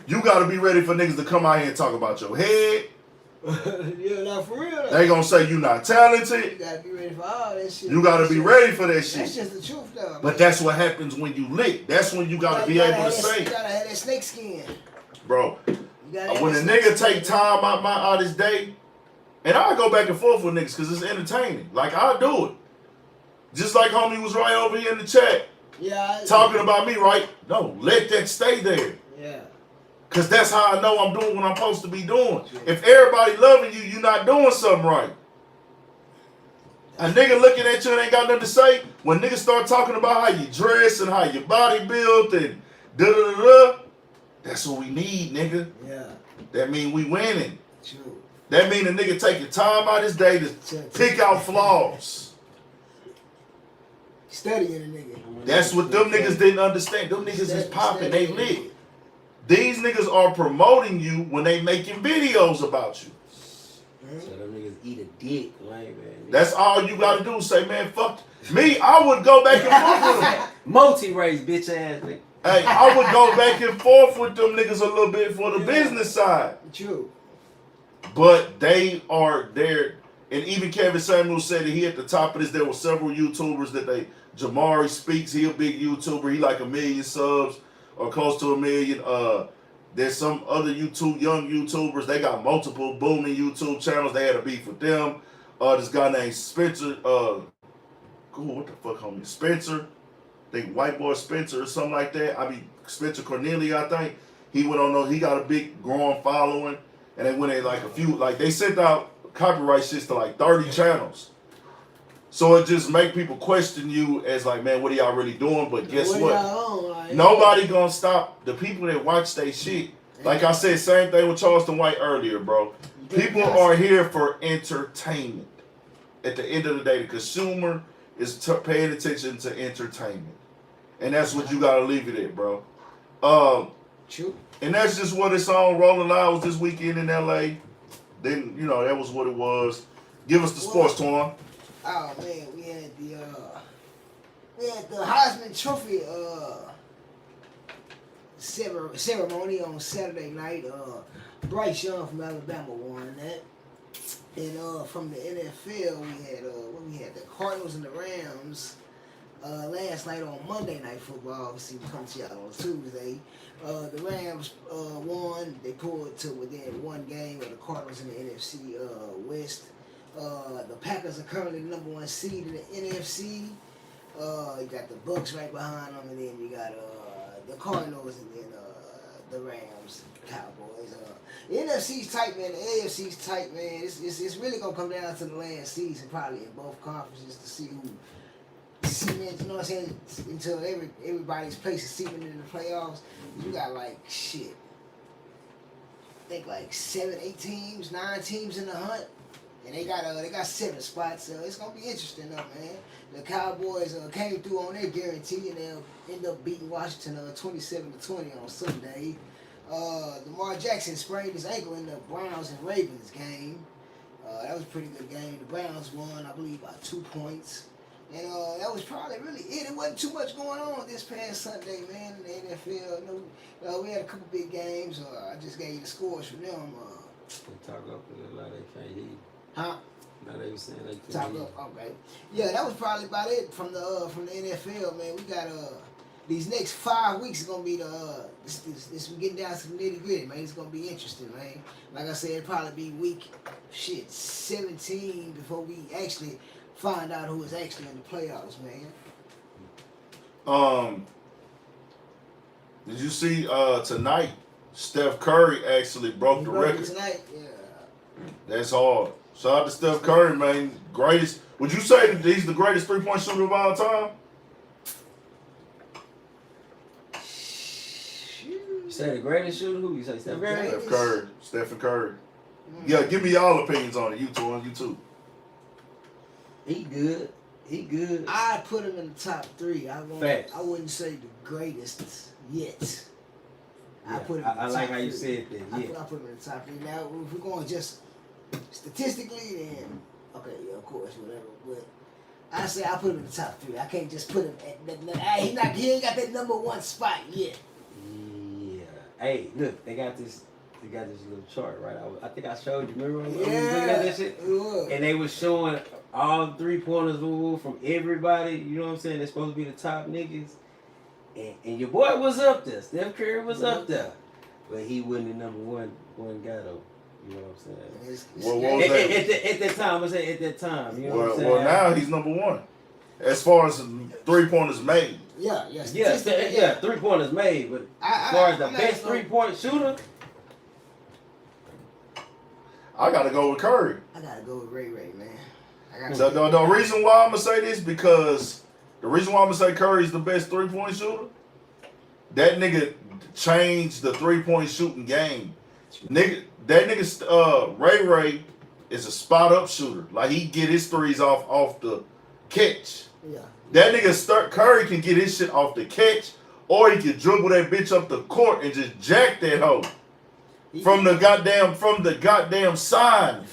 you gotta be ready for niggas to come out here and talk about your head. Yeah, not for real. Though. They gonna say you not talented. You gotta be ready for all that shit. You gotta be ready for that shit. That's just the truth, though. But that's what happens when you lit. That's when you gotta be able to say. You gotta have that snake skin. Bro, when a nigga take time out his day And I go back and forth with niggas because it's entertaining. Like, I'll do it. Just like homie was right over here in the chat. Yeah. Talking about me, right? No, let that stay there. Yeah. Because that's how I know I'm doing what I'm supposed to be doing. If everybody loving you, you're not doing something right. A nigga looking at you and ain't got nothing to say. When niggas start talking about how you dress and how your body built and da-da-da-da, that's what we need, nigga. Yeah. That mean we winning. True. That mean a nigga taking time out his day to pick out flaws. Studying a nigga. That's what them niggas didn't understand. Them niggas is popping, they lit. These niggas are promoting you when they making videos about you. So them niggas eat a dick, man. That's all you gotta do. Say, man, fuck me. I would go back and forth with them. Multi-race, bitch ass nigga. Hey, I would go back and forth with them niggas a little bit for the business side. True. But they are there. And even Kevin Samuels said that he at the top of this. There were several YouTubers that Jamari Speaks, he a big YouTuber. He like 1 million subs or close to 1 million. There's some other young YouTubers. They got multiple booming YouTube channels. They had a beef with them. This guy named Spencer. What the fuck, homie? Spencer. I think White Boy Spencer or something like that. Spencer Cornelia, I think. He went on those. He got a big growing following. And they went in like a few, like they sent out copyright shits to like 30 channels. So it just make people question you as like, man, what are y'all really doing? But guess what? Nobody gonna stop the people that watch they shit. Like I said, same thing with Charleston White earlier, bro. People are here for entertainment. At the end of the day, the consumer is paying attention to entertainment. And that's what you gotta leave it at, bro. True. And that's just what it's on. Rolling Loud was this weekend in LA. Then, that was what it was. Give us the sports, Twan. Oh man, we had the Heisman Trophy ceremony on Saturday night. Bryce Young from Alabama won that. And from the NFL, we had the Cardinals and the Rams last night on Monday Night Football. Obviously, we come to y'all on Tuesday. The Rams won. They pulled to within one game of the Cardinals in the NFC West. The Packers are currently the number 1 seed in the NFC. You got the Bucks right behind them, and then you got the Cardinals, and then the Rams, Cowboys. The NFC's tight, man. The AFC's tight, man. It's really gonna come down to the last season, probably in both conferences, to see who cement. You know what I'm saying? Until everybody's place is cemented in the playoffs, you got like shit. I think like 7, 8 teams, 9 teams in the hunt. And they got 7 spots, so it's gonna be interesting, man. The Cowboys came through on their guarantee, and they'll end up beating Washington 27-20 on Sunday. Lamar Jackson sprained his ankle in the Browns and Ravens game. That was a pretty good game. The Browns won, I believe, by 2 points. And that was probably really it. It wasn't too much going on this past Sunday, man, in the NFL. We had a couple big games. I just gave you the scores from them. They talk up a lot, they can't hear you. Huh? No, they were saying they couldn't Talk hear you. up, okay. Yeah, that was probably about it from the NFL, man. We got these next 5 weeks is gonna be this we getting down to the nitty gritty, man. It's gonna be interesting, man. Like I said, it'll probably be week 17 before we actually find out who is actually in the playoffs, man. Did you see tonight? Steph Curry actually broke the record tonight. Yeah. That's hard. Shout out to Steph Curry, man. Greatest. Would you say that he's the greatest 3-point shooter of all time? You say the greatest shooter? Who you say? Steph Curry? Steph Curry. Stephen Curry. Yeah, give me y'all opinions on it. You too. He good. He good. I'd put him in the top 3. I wouldn't say the greatest yet. Yeah, I like how you said that. Yeah. I put him in the top 3. Now, if we're going just statistically, then okay, yeah, of course, whatever. But I say I put him in the top 3. I can't just put him at he ain't got that number 1 spot yet. Yeah. Hey, look, they got this little chart, right? I think I showed you. Remember when we was looking at that shit? And they was showing all 3-pointers from everybody. You know what I'm saying? They're supposed to be the top niggas. And your boy was up there. Steph Curry was up there. But he wasn't the number one guy, though. You know what I'm saying? What was that? At that time, I say at that time. You know what I'm saying? Well, now he's number one as far as 3-pointers made. Yeah. 3-pointers made, but as far as the best 3-point shooter, I gotta go with Curry. I gotta go with Ray, man. The reason why I'm gonna say this because the reason why I'm gonna say Curry's the best 3-point shooter, that nigga changed the 3-point shooting game. Ray is a spot up shooter. Like he get his threes off the catch. Yeah. That nigga Curry can get his shit off the catch, or he can dribble that bitch up the court and just jack that hoe from the goddamn sign.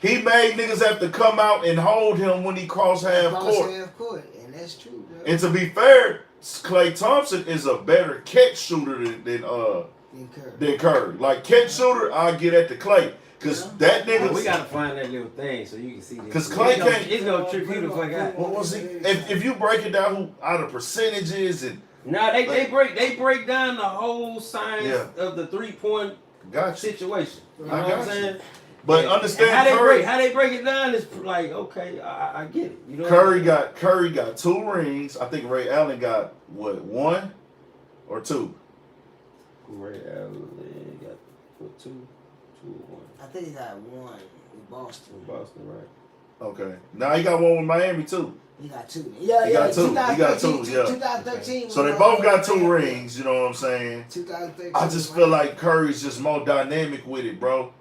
He made niggas have to come out and hold him when he crossed half court. And that's true, bro. And to be fair, Klay Thompson is a better catch shooter than Curry. Like catch shooter, I'll get at the Klay. Cause that nigga. We gotta find that little thing so you can see this. Cause Klay can't. It's gonna trip you the fuck out. What was he? If you break it down, out of percentages and. Nah, they break down the whole science of the 3-point situation. You know what I'm saying? But understand how they break it down is like, okay, I get it. You know Curry got 2 rings. I think Ray Allen got what, 1 or 2? Ray Allen got 2 or 1. I think he got 1 with Boston. Right. Okay. Now he got 1 with Miami too. He got 2. Yeah. He got 2. 2013. So they both got 2 rings. You know what I'm saying? 2013. I just feel like Curry's just more dynamic with it, bro.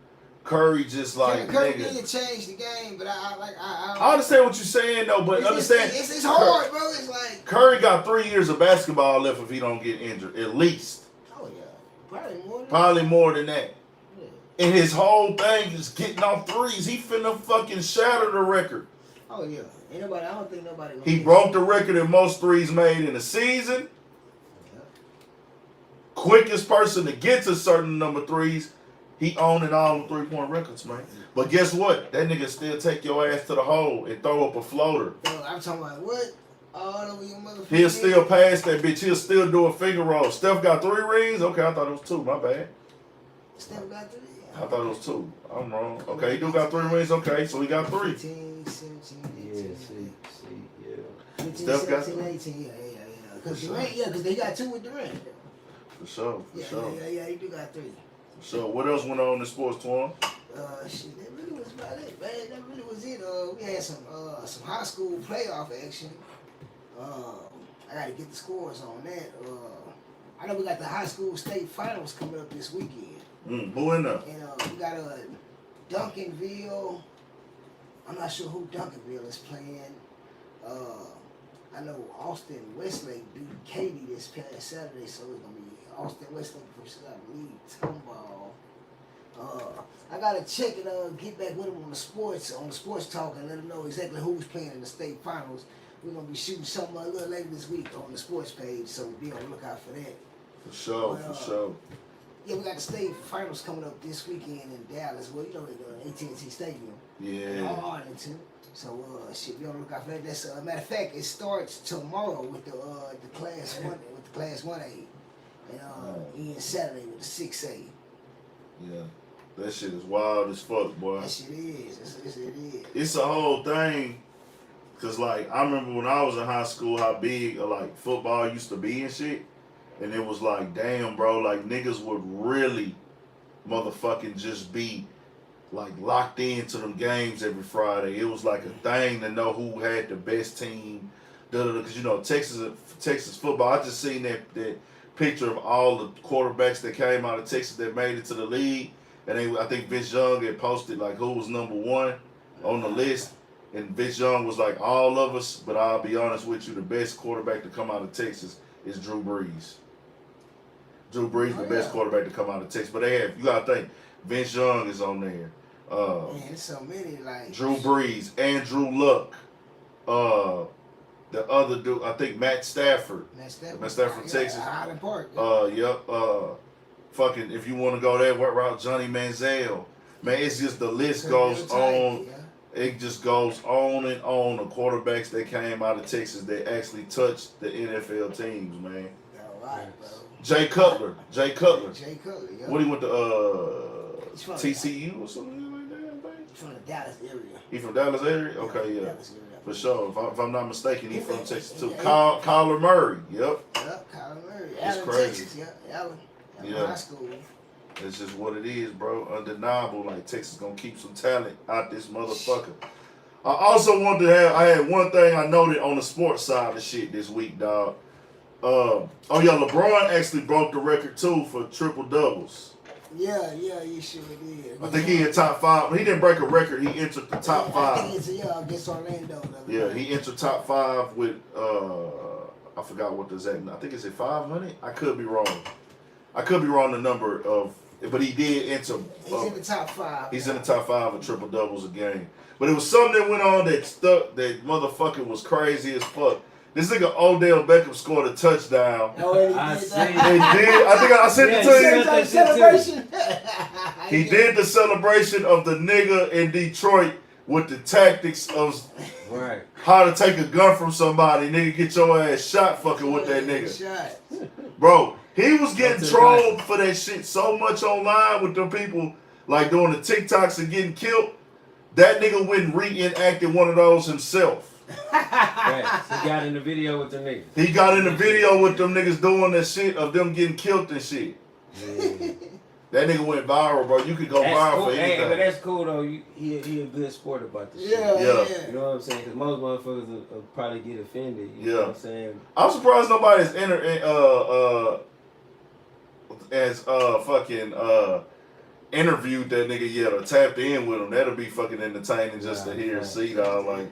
Curry just like Curry nigga. did change the game, but I understand what you're saying though, but understand it's hard, bro. It's like Curry got 3 years of basketball left if he don't get injured, at least. Oh yeah, probably more than that. Yeah. And his whole thing is getting off threes. He finna fucking shatter the record. Oh yeah, I don't think nobody. He broke the record in most threes made in a season. Yeah. Quickest person to get to certain number threes. He owning all the 3-point records, man. But guess what? That nigga still take your ass to the hole and throw up a floater. Yo, I'm talking about what? All over your motherfucker. He'll still pass that bitch. He'll still do a finger roll. Steph got 3 rings? Okay, I thought it was 2. My bad. Steph got 3? I thought it was 2. I'm wrong. Okay, he do got 3 rings. Okay, so he got 3. 15, 17, 18. Yeah. 15, Steph 17, got 18. Yeah. Because they got 2 with Durant. For sure. Yeah, he do got 3. So what else went on in the sports tour? Shit, that really was about it, man. That really was it. We had some high school playoff action. I gotta get the scores on that. I know we got the high school state finals coming up this weekend. Who in there? And we got Duncanville. I'm not sure who Duncanville is playing. I know Austin Westlake beat Katy this past Saturday, so it's gonna be Austin Westlake versus, I believe, Tomball. I gotta check and get back with him on the sports talk and let him know exactly who's playing in the state finals. We're gonna be shooting something a little later this week on the sports page, so be on the lookout for that. For sure. Yeah, we got the state finals coming up this weekend in Dallas. Well, you know, at AT&T Stadium. Yeah. Arlington. So, be on the lookout for that. That's matter of fact, it starts tomorrow with the class 1 with the class 1A, and ends Saturday with the 6A. Yeah, that shit is wild as fuck, boy. That shit is. It is. It's a whole thing. Cause like I remember when I was in high school, how big like football used to be and shit, and it was like, damn, bro, like niggas would really, motherfucking just be like locked into them games every Friday. It was like a thing to know who had the best team. Cause you know Texas football. I just seen that picture of all the quarterbacks that came out of Texas that made it to the league, and I think Vince Young had posted like who was number 1 on the list. And Vince Young was like, all of us, but I'll be honest with you, the best quarterback to come out of Texas is Drew Brees. Drew Brees, the best quarterback to come out of Texas. But you gotta think, Vince Young is on there. Man, so many like Drew Brees, Andrew Luck, the other dude, I think Matt Stafford from Texas. Highland Park. Fucking, if you want to go that route, Johnny Manziel. Man, it's just the list goes on. Yeah. It just goes on and on the quarterbacks that came out of Texas that actually touched the NFL teams, man. All right, bro. Jay Cutler. Yeah. What he went to He's from TCU or something like that, I think. He's from the Dallas area. He from Dallas area? Okay, yeah. Dallas area. For sure. If I'm not mistaken, he from Texas too. Kyler Murray. Yep. Yep, Kyler Murray. It's Allen, crazy. Texas. Yep, Allen. Yeah. High school. It's just what it is, bro. Undeniable. Like Texas gonna keep some talent out this motherfucker. I also wanted to have. I had one thing I noted on the sports side of shit this week, dog. Oh yeah, LeBron actually broke the record too for triple doubles. Yeah, he sure did. I think he in top 5. He didn't break a record. He entered the top 5. I think it's against Orlando. Yeah, he entered top 5 with I forgot what the exact. I think it's at 500. I could be wrong. The number of, but he did enter. He's in the top 5. He's in the top 5 of triple doubles a game. But it was something that went on that stuck. That motherfucker was crazy as fuck. This nigga Odell Beckham scored a touchdown. Oh, and I he did see. that. He did. I think I sent it to you. that shit Celebration. He did the celebration of the nigga in Detroit with the tactics of Right. how to take a gun from somebody. Nigga, get your ass shot fucking with that nigga. Shot. Bro, he was getting That's trolled for that shit so much online with them people like doing the TikToks and getting killed. That nigga went and reenacted one of those himself. Right. He got in the video with the niggas. He got in the video with them niggas doing that shit of them getting killed and shit. Yeah. That nigga went viral, bro. You could go That's viral cool. for anything. Hey, but that's cool though. He a good sport about this shit. Yeah. You know what I'm saying? Because most motherfuckers will probably get offended. You know Yeah. what I'm saying? I'm surprised nobody's interviewed that nigga yet or tapped in with him. That'll be fucking entertaining just to hear and see, dog. Like,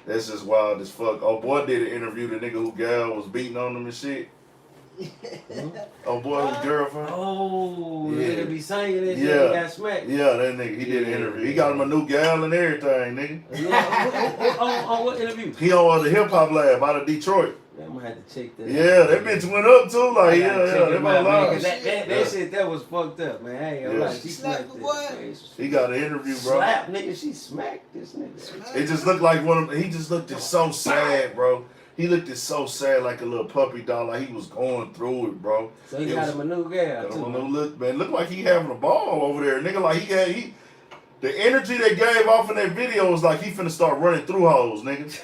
that's just wild as fuck. Oh boy did an interview, the nigga who gal was beating on him and shit. Oh boy, his girlfriend. Oh, Yeah. nigga be singing that shit Yeah. and got smacked. Yeah, that nigga, he did an interview. He got him a new gal and everything, nigga. Yeah, on what interview? He on the hip hop lab out of Detroit. I'm gonna have to check that. Yeah, that bitch went up too. Like, yeah, that man, might lie. that shit that was fucked up, man. I ain't gonna Yeah. lie. She Slapped smacked the that. boy? Man. He got an interview, bro. Slap, nigga. She smacked this nigga. It just looked like one of he just looked so sad, bro. He looked so sad like a little puppy dog, like he was going through it, bro. So he It got was- him a new gal I too. don't know, look like he having a ball over there, nigga. Like the energy they gave off in that video was like he finna start running through hoes, nigga.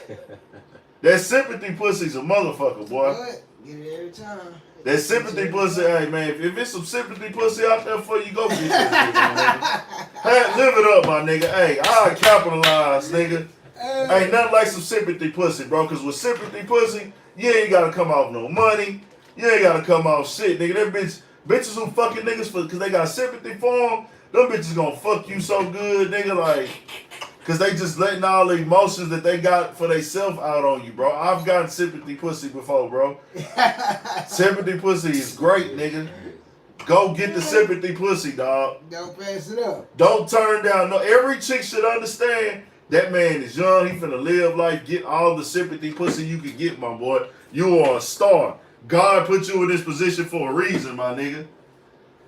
That sympathy pussy's a motherfucker, boy. What? Get it every time. That sympathy pussy, hey man, if it's some sympathy pussy out there for you, go get that shit, my nigga. Hey, live it up, my nigga. Hey, I capitalize, nigga. Ain't nothing like some sympathy pussy, bro. Cause with sympathy pussy, you ain't gotta come off no money. You ain't gotta come off shit, nigga. That bitches who fucking niggas cause they got sympathy for them, them bitches gonna fuck you so good, nigga, like, cause they just letting all the emotions that they got for theyself out on you, bro. I've gotten sympathy pussy before, bro. Sympathy pussy is great, nigga. Go get the sympathy pussy, dog. Don't pass it up. Don't turn down. No, every chick should understand that man is young. He finna live life. Get all the sympathy pussy you can get, my boy. You are a star. God put you in this position for a reason, my nigga.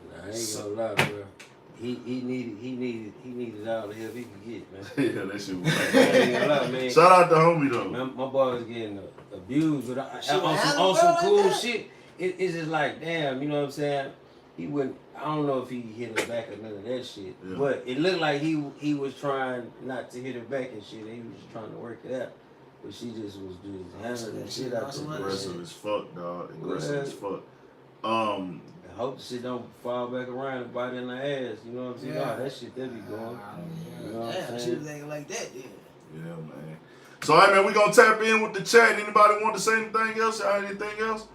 Nah, I ain't gonna lie, bro. He needed all the help he could get, man. Yeah, that shit was I ain't gonna lie, man. Shout out to homie though. My boy was getting abused, but Shit, on some like cool that? shit. It's just like, damn, you know what I'm saying? He wouldn't. I don't know if he hit her back or none of that shit, Yeah. but it looked like he was trying not to hit her back and shit. And he was just trying to work it out, but she just was just handling the shit out there. Aggressive as fuck, dog. Aggressive Yeah. as fuck. I hope the shit don't fall back around and bite in the ass. You know what I'm saying? Yeah. Nah, that shit they be going. You know what I'm Damn, she saying? was acting like that then. Yeah, man. So, all right, man, we gonna tap in with the chat. Anybody want to say anything else? Anything else?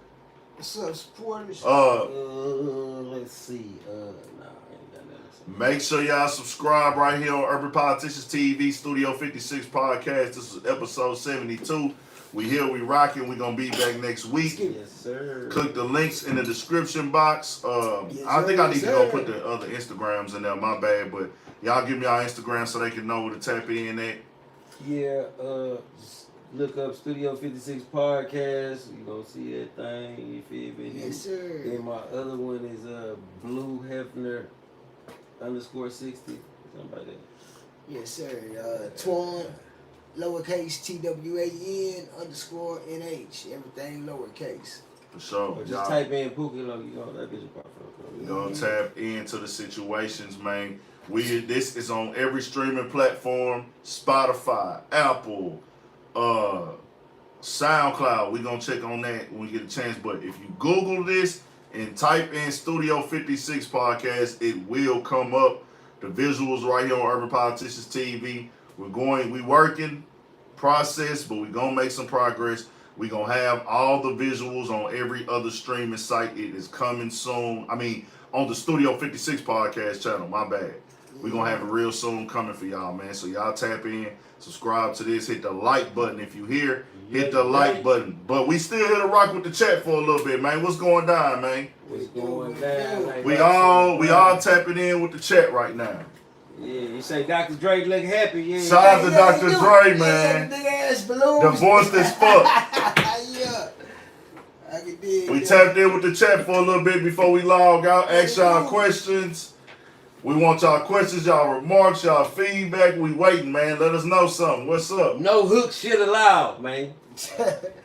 What's up, supporters? Let's see. Nah, I ain't got nothing. Make sure y'all subscribe right here on Urban Politicians TV, Studio 56 podcast. This is episode 72. We here, we rocking. We gonna be back next week. Yes, sir. Click the links in the description box. Yes, I think I sir, need to yes, go sir. put the other Instagrams in there. My bad, but y'all give me y'all Instagram so they can know where to tap in at. Yeah, just look up Studio 56 podcast. You gonna see that thing. You feel me? Yes, sir. Then my other one is Blue Hefner _60. Something like that. Yes, sir. Twan, lowercase TWAN _NH. Everything lowercase. For sure. Or just Y'all type in Pookie Low, you know that bitch will pop up. gonna tap into the situations, man. This is on every streaming platform: Spotify, Apple, SoundCloud. We gonna check on that when we get a chance. But if you Google this and type in Studio 56 Podcast, it will come up. The visuals right here on Urban Politicians TV. We working process, but we gonna make some progress. We gonna have all the visuals on every other streaming site. It is coming soon. I mean, on the Studio 56 Podcast channel. My bad. We gonna have it real soon coming for y'all, man. So y'all tap in, subscribe to this, hit the like button if you here. Hit the like button. But we still here to rock with the chat for a little bit, man. What's going down, man? What's going down? Like We all tapping in with the chat right now. Yeah, you say Dr. Dre look happy. Yeah. Shout out to Dr. Dre, man. Big ass balloons. Divorced as fuck. Yeah. I can dig We that. tapped in with the chat for a little bit before we log out. Ask y'all questions. We want y'all questions, y'all remarks, y'all feedback. We waiting, man. Let us know something. What's up? No hook shit allowed, man.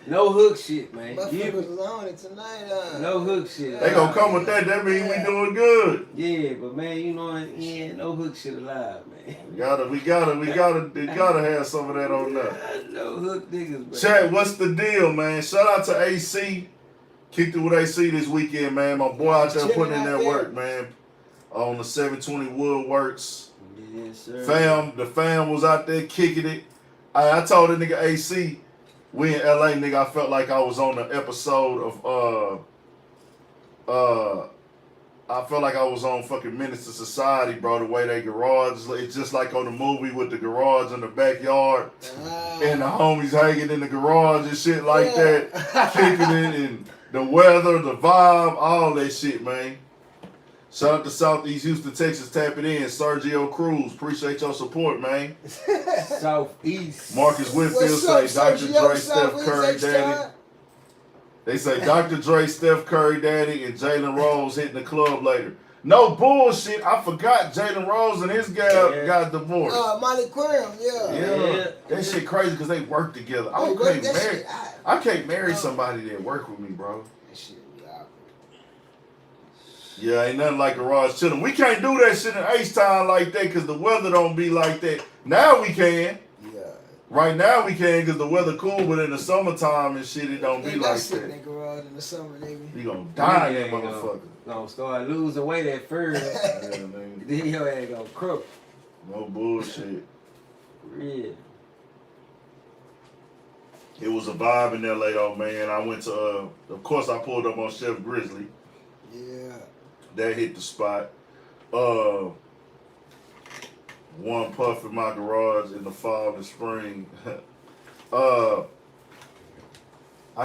No hook shit, man. Motherfuckers was on it tonight. No hook shit. They gonna come with that. That means we doing good. Yeah, but man, you know, yeah, no hook shit allowed, man. We gotta have some of that on there. No hook niggas, man. Chat, what's the deal, man? Shout out to AC. Kicked it with AC this weekend, man. My boy out there putting in that work, man. On the 720 Woodworks. Yes, sir. The fam was out there kicking it. I told the nigga AC, we in LA, nigga, I felt like I was on the episode of I felt like I was on fucking Menace to Society, bro. The way they garage, it's just like on the movie with the garage in the backyard and the homies hanging in the garage and shit like that, kicking it, and the weather, the vibe, all that shit, man. Shout out to Southeast Houston, Texas, tapping in. Sergio Cruz, appreciate your support, man. Southeast. Marcus Whitfield say Dr. Dre, Steph Curry, daddy. They say Dr. Dre, Steph Curry, daddy, and Jalen Rose hitting the club later. No bullshit. I forgot Jalen Rose and his gal got divorced. Molly Quirm, Yeah. That shit crazy because they work together. I can't marry somebody that work with me, bro. That shit be awkward. Yeah, ain't nothing like garage chilling. We can't do that shit in H-Town like that because the weather don't be like that. Now we can. Yeah. Right now we can because the weather cool, but in the summertime and shit, it don't be like sit in that. that garage in the summer, nigga. You gonna die in that motherfucker. Gonna start losing weight at first. Yeah, man. Then your ass gonna crook. No bullshit. Yeah. It was a vibe in LA though, man. I went to, of course I pulled up on Chef Grizzly. Yeah. That hit the spot. One puff in my garage in the fall and spring. I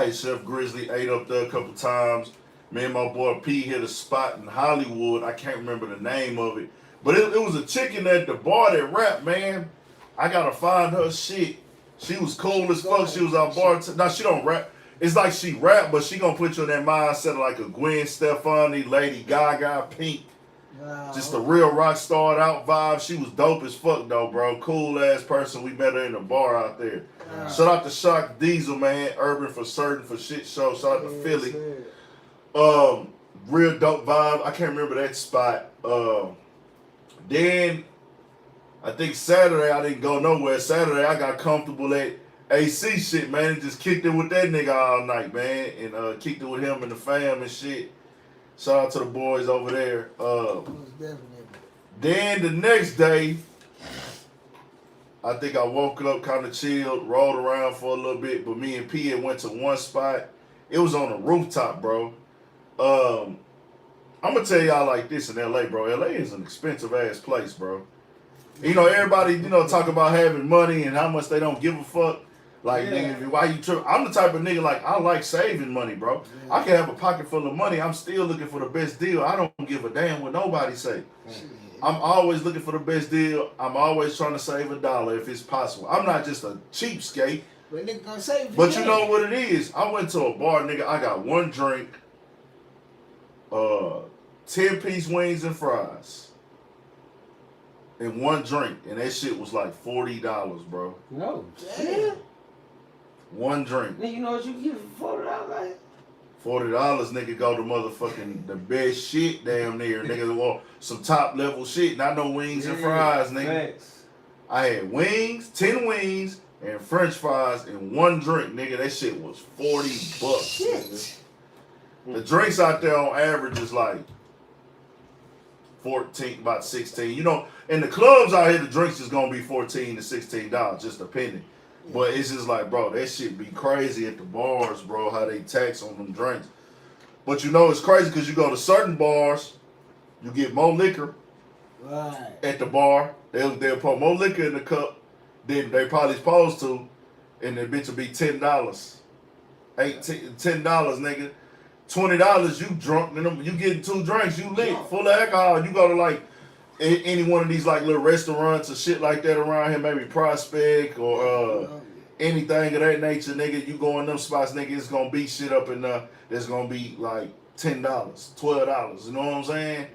hit Chef Grizzly, ate up there a couple times. Me and my boy P hit a spot in Hollywood. I can't remember the name of it. But it was a chicken at the bar that rapped, man. I gotta find her shit. She was cool as fuck. She was our bartender. Now, she don't rap. It's like she rap, but she gonna put you in that mindset of like a Gwen Stefani, Lady Gaga, Pink. Wow. Just a real rock starred out vibe. She was dope as fuck though, bro. Cool ass person. We met her in the bar out there. Wow. Shout out to Shock Diesel, man. Urban for certain for shit show. Shout out to Philly. Sir. Real dope vibe. I can't remember that spot. Then I think Saturday I didn't go nowhere. Saturday I got comfortable at AC shit, man. And just kicked it with that nigga all night, man. And kicked it with him and the fam and shit. Shout out to the boys over there. Most definitely. Then the next day, I think I woke up kind of chilled, rolled around for a little bit, but me and P had went to one spot. It was on a rooftop, bro. I'm gonna tell y'all like this in LA, bro. LA is an expensive ass place, bro. You know, everybody, talk about having money and how much they don't give a fuck. Like, nigga, why you trip? I'm the type of nigga, like, I like saving money, bro. Yeah. I can have a pocket full of money. I'm still looking for the best deal. I don't give a damn what nobody say. I'm always looking for the best deal. I'm always trying to save $1 if it's possible. I'm not just a cheapskate. But nigga gonna save you. But you know what it is? I went to a bar, nigga. I got one drink, 10-piece wings and fries, and one drink, and that shit was like $40, bro. No. Damn. One drink, Nigga, you know what you get for $40, like? $40, nigga, go to motherfucking the best shit damn near. Nigga want some top level shit, not no wings and fries, nigga. Facts. I had wings, 10 wings, and French fries and one drink, nigga. That shit was $40, nigga. The drinks out there on average is like 14, about 16. You know, in the clubs out here, the drinks is gonna be $14 to $16, just depending. But it's just like, bro, that shit be crazy at the bars, bro, how they tax on them drinks. But you know it's crazy because you go to certain bars, you get more liquor at the bar. They'll put more liquor in the cup than they probably supposed to, and the bitch will be $10. $10, nigga. $20, you drunk, you getting 2 drinks, you lit, full of alcohol. You go to like any one of these like little restaurants or shit like that around here, maybe Prospect or anything of that nature, nigga. You go in them spots, nigga, it's gonna be shit up in there that's gonna be like $10, $12. You know what I'm saying?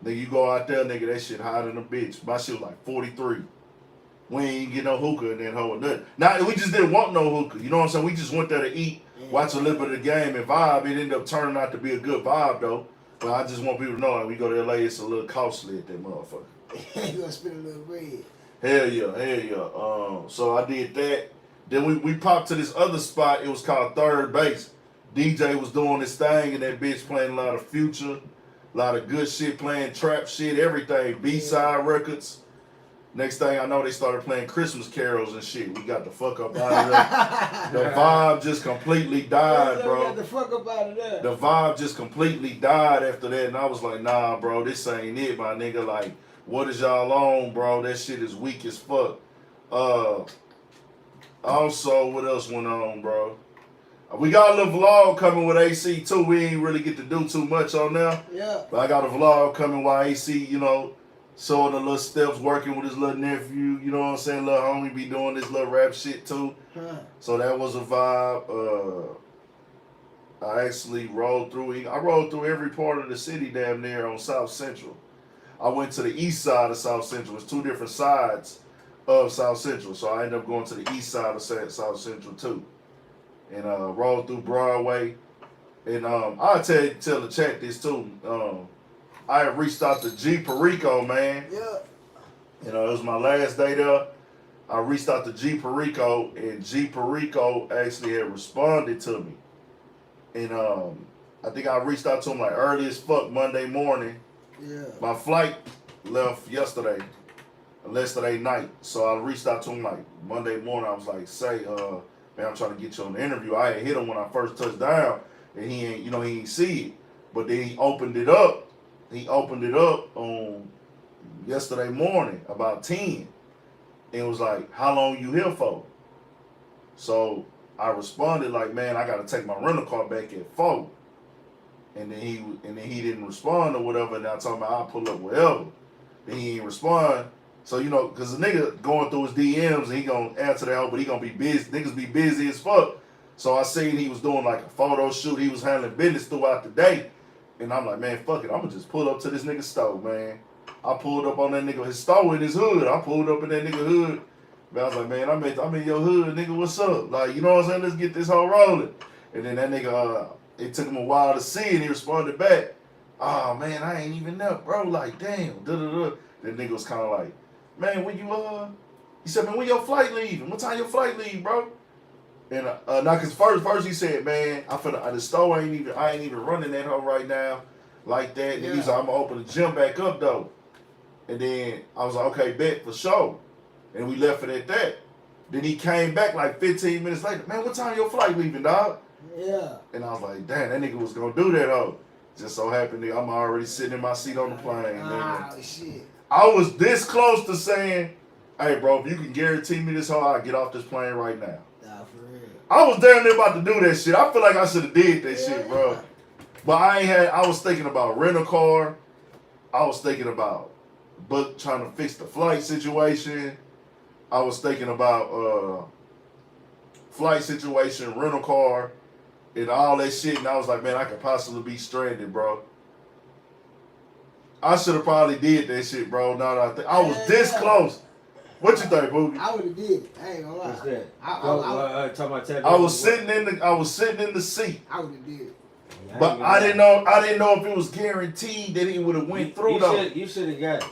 Nigga, you go out there, nigga, that shit higher than a bitch. My shit was like 43. We ain't get no hookah in that hole. Now, we just didn't want no hookah. You know what I'm saying? We just went there to eat, watch a little bit of the game and vibe. It ended up turning out to be a good vibe, though. But I just want people to know, like, we go to LA, it's a little costly at that motherfucker. You gonna spend a little bread. Hell yeah. So I did that. Then we popped to this other spot. It was called Third Base. DJ was doing this thing, and that bitch playing a lot of Future, a lot of good shit, playing trap shit, everything, B-side records. Next thing I know, they started playing Christmas carols and shit. We got the fuck up out of there. The vibe just completely died, bro. Got the fuck up out of there. The vibe just completely died after that, and I was like, nah, bro, this ain't it, my nigga. Like, what is y'all on, bro? That shit is weak as fuck. Also, what else went on, bro? We got a little vlog coming with AC too. We ain't really get to do too much on there. Yeah. But I got a vlog coming while AC, you know, showing the little steps, working with his little nephew. You know what I'm saying? Little homie be doing this little rap shit too. So that was a vibe. I actually rolled through. I rolled through every part of the city damn near on South Central. I went to the east side of South Central. It's 2 different sides of South Central. So I ended up going to the east side of South Central too. And rolled through Broadway. And I'll tell the chat this too. I had reached out to G Perico, man. Yeah. You know, it was my last day there. I reached out to G Perico, and G Perico actually had responded to me. And I think I reached out to him like early as fuck Monday morning. Yeah. My flight left yesterday night. So I reached out to him like Monday morning. I was like, say, man, I'm trying to get you on the interview. I had hit him when I first touched down, and he ain't see it. But then he opened it up. On yesterday morning about 10. And was like, how long you here for? So I responded like, man, I gotta take my rental car back at 4. And then he didn't respond or whatever. And I told him I'll pull up wherever. Then he didn't respond. So, you know, because the nigga going through his DMs and he gonna answer that, but he gonna be busy. Niggas be busy as fuck. So I seen he was doing like a photo shoot. He was handling business throughout the day. And I'm like, man, fuck it. I'm gonna just pull up to this nigga's store, man. I pulled up on that nigga, his store in his hood. I pulled up in that nigga hood. But I was like, man, I'm in your hood, nigga, what's up? Like, you know what I'm saying? Let's get this whole rolling. And then that nigga, it took him a while to see it. He responded back, oh, man, I ain't even know, bro. Like, damn, da-da-da. That nigga was kind of like, man, when you, he said, man, when your flight leaving? What time your flight leave, bro? And now, cause first he said, man, the store I ain't even running that hoe right now, like that. And he's like, I'm gonna open the gym back up though. And then I was like, okay, bet for sure. And we left it at that. Then he came back like 15 minutes later, man, what time your flight leaving, dog? Yeah. And I was like, damn, that nigga was gonna do that hoe. Just so happened, nigga, I'm already sitting in my seat on the plane. Nigga. Oh shit. I was this close to saying, hey, bro, if you can guarantee me this hoe, I'll get off this plane right now. Nah, for real. I was damn near about to do that shit. I feel like I should have did that shit, bro. But I was thinking about rental car. I was thinking about trying to fix the flight situation. I was thinking about flight situation, rental car, and all that shit. And I was like, man, I could possibly be stranded, bro. I should have probably did that shit, bro. Now that I was this close. What you think, Boogie? I would have did it. I ain't gonna lie. What's that? I Talking about tap I was sitting in the seat, would have did it. but I didn't know if it was guaranteed that he would have went through though. You should have got it.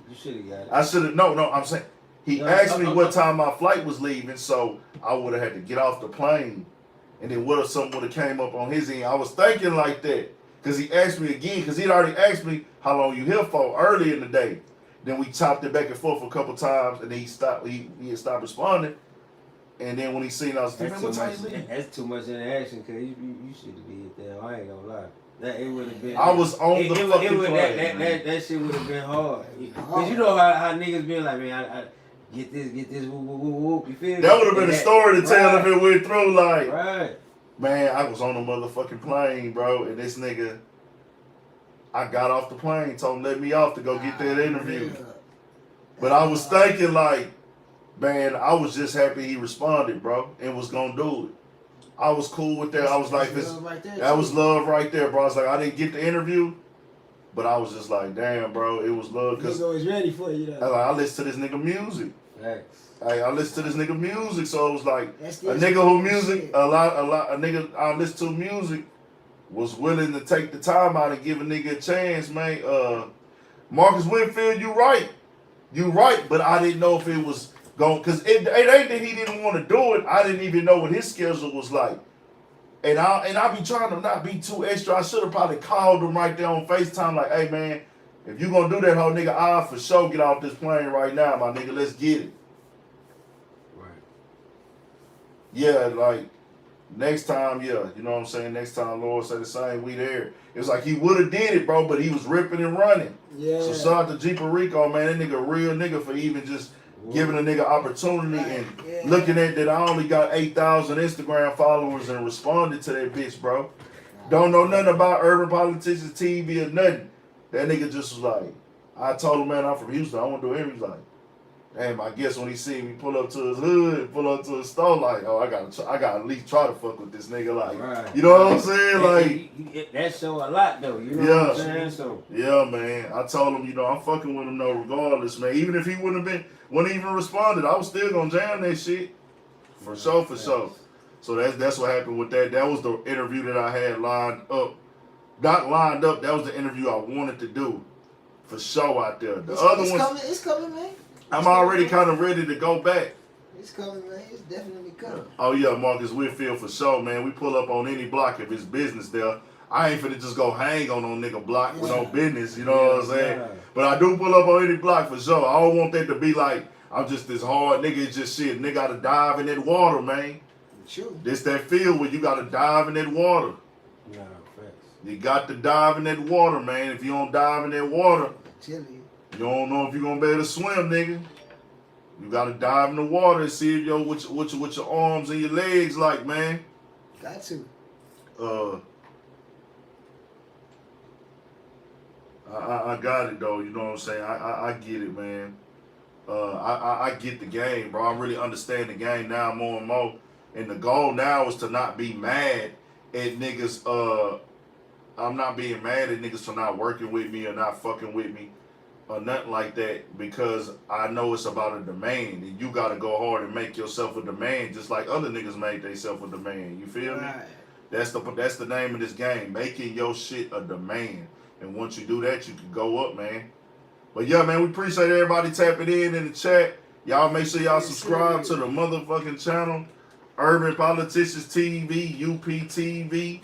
You should have got it. I should have no. I'm saying he asked me what time my flight was leaving, so I would have had to get off the plane, and then what if something would have came up on his end? I was thinking like that because he asked me again because he'd already asked me how long you here for early in the day. Then we chopped it back and forth a couple times, and then he stopped. He had stopped responding, and then when he seen, I was like, "What time you leaving?" That's too much interaction because you should have did that. I ain't gonna lie. That it would have been. I was on the fucking plane. That shit would have been hard. Cause you know how niggas been like, man, I get this, whoop, whoop, whoop, whoop. You feel me? That would have been a story to tell if it went through. Like, right. Man, I was on the motherfucking plane, bro, and this nigga, I got off the plane, told him let me off to go get that interview. But I was thinking like, man, I was just happy he responded, bro, and was gonna do it. I was cool with that. I was like, that was love right there, bro. I was like, I didn't get the interview, but I was just like, damn, bro, it was love. Cause Nigga was ready for you, though. I listen to this nigga music. Thanks. I listen to this nigga music, so it was like a nigga who music, a nigga I listen to music was willing to take the time out and give a nigga a chance, man. Marcus Winfield, you right, but I didn't know if it was going, cause it ain't that he didn't want to do it. I didn't even know what his schedule was like, and I be trying to not be too extra. I should have probably called him right there on FaceTime, like, hey man, if you gonna do that whole nigga, I'll for sure get off this plane right now, my nigga. Let's get it. Yeah, like next time, yeah, you know what I'm saying? Next time, Lord say the same, we there. It was like he would have did it, bro, but he was ripping and running. Yeah. So shout out to Jeep Rico, man. That nigga a real nigga for even just giving a nigga opportunity and looking at that I only got 8,000 Instagram followers and responded to that bitch, bro. Don't know nothing about Urban Politicians TV or nothing. That nigga just was like, I told him, man, I'm from Houston. I want to do it. He was like, damn, I guess when he see me pull up to his hood, pull up to his store, like, oh, I gotta at least try to fuck with this nigga, like, right. You know what I'm saying? Like, that show a lot though, you know what I'm saying? So yeah, man. I told him, you know, I'm fucking with him though, regardless, man. Even if he wouldn't even responded, I was still gonna jam that shit, for sure. So that's what happened with that. That was the interview that I had lined up. Not lined up. That was the interview I wanted to do, for sure out there. It's coming, man. I'm already kind of ready to go back. It's coming, man. It's definitely coming. Oh, yeah, Marcus Whitfield for sure, man. We pull up on any block if it's business there. I ain't finna just go hang on no nigga block with no business, you know what I'm saying? Yeah. But I do pull up on any block for sure. I don't want that to be like, I'm just this hard nigga. It's just shit. Nigga gotta dive in that water, man. True. This that field where you gotta dive in that water. Yeah, facts. You got to dive in that water, man. If you don't dive in that water, you don't know if you're gonna be able to swim, nigga. You gotta dive in the water and see if what your arms and your legs like, man. Got to. I got it though. You know what I'm saying? I get it, man. I get the game, bro. I really understand the game now more and more. And the goal now is to not be mad at niggas. I'm not being mad at niggas for not working with me or not fucking with me or nothing like that, because I know it's about a demand, and you gotta go hard and make yourself a demand, just like other niggas made themselves a demand. You feel me? That's the name of this game, making your shit a demand. And once you do that, you can go up, man. But yeah, man, we appreciate everybody tapping in the chat. Y'all make sure y'all subscribe to the motherfucking channel, Urban Politicians TV, UPTV.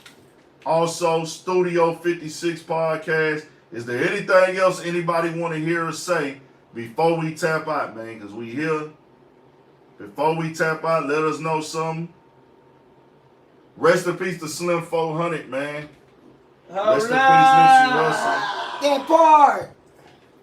Also, Studio 56 Podcast. Is there anything else anybody want to hear us say before we tap out, man? Because we here. Before we tap out, let us know something. Rest in peace to Slim 400, man. Rest in peace, Nipsey Hussle. That part.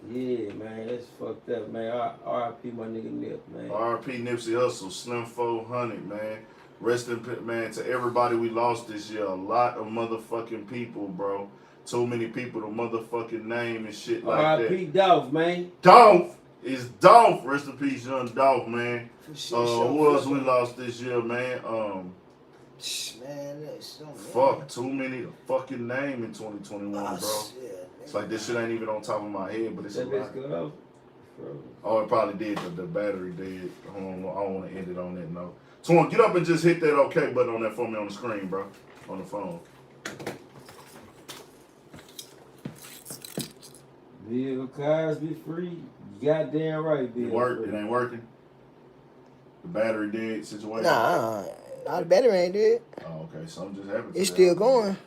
Yeah, man, that's fucked up, man. R.I.P. my nigga Nip, man. R.I.P. Nipsey Hussle, Slim 400, man. Rest in peace, man, to everybody we lost this year. A lot of motherfucking people, bro. Too many people to motherfucking name and shit like that. R.I.P. Dolph, man. Dolph is Dolph. Rest in peace, young Dolph, man. Sure, who else we lost this year, man? Man, that's so fuck, too many to fucking name in 2021, bro. Shit, it's like this shit ain't even on top of my head, but it's a lot. Oh, it probably did. The battery did. I don't want to end it on that note. Twan, get up and just hit that OK button on that for me on the screen, bro. On the phone. Bill Cosby free. Goddamn right, Bill. It worked. It ain't working. The battery dead situation. Nah, the battery ain't dead. Oh, okay. Something just happened. It's still going.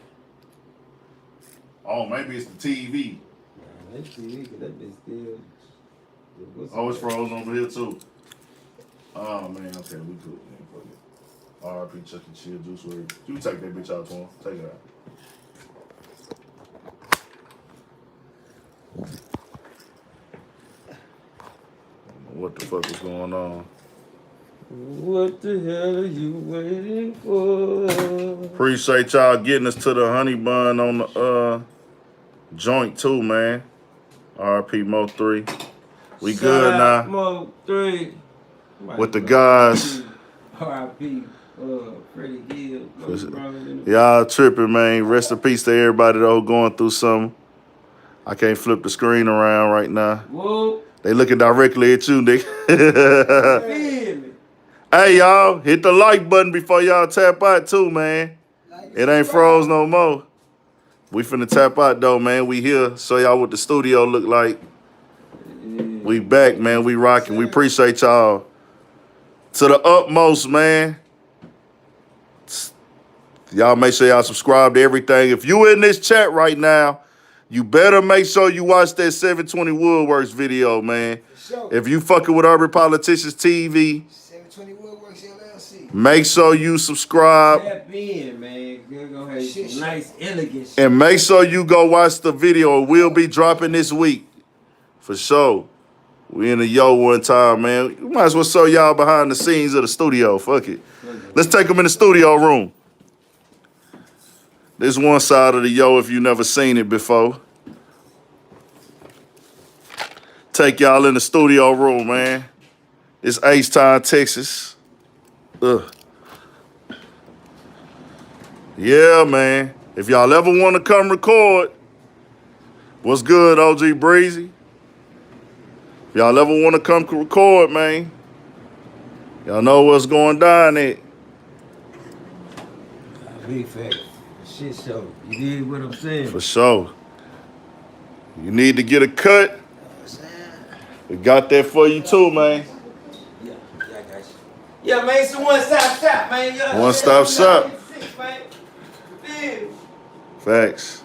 Oh, maybe it's the TV. Nah, that TV, cause that bitch still. Oh, it's frozen over here too. Oh man, okay, we cool. Man, fuck it. R.I.P. Chuck E. Cheese Juice WRLD. You take that bitch out, Twan. Take it out. What the fuck was going on? What the hell are you waiting for? Appreciate y'all getting us to the honey bun on the joint too, man. R.I.P. Mo 3. We Shout good out now. Mo 3. With the guys. R.I.P. Freddie Gill. Y'all tripping, man. Rest in peace to everybody though going through something. I can't flip the screen around right now. Whoa. They looking directly at you, nigga. Hey, y'all, hit the like button before y'all tap out too, man. It ain't froze no more. We finna tap out though, man. We here. Show y'all what the studio look like. We back, man. We rocking. We appreciate y'all to the utmost, man. Y'all make sure y'all subscribe to everything. If you in this chat right now, you better make sure you watch that 720 Woodworks video, man. Sure. If you fucking with Urban Politicians TV, 720 Woodworks LLC. make sure you subscribe. Tap in, man. You're gonna have some nice, elegant shit. And make sure you go watch the video. It will be dropping this week. For sure. We in the yo one time, man. We might as well show y'all behind the scenes of the studio. Fuck it. Let's take them in the studio room. This one side of the yo if you never seen it before. Take y'all in the studio room, man. It's H-Town, Texas. Ugh. Yeah, man. If y'all ever want to come record, what's good, OG Breezy? If y'all ever want to come record, man, y'all know what's going down at. Big fact. Shit show. You did what I'm saying? For sure. You need to get a cut. We got that for you too, man. Yeah, I got you. Yeah, man, it's a one-stop shop, man. Yeah, One-stop shop. Yeah. Facts.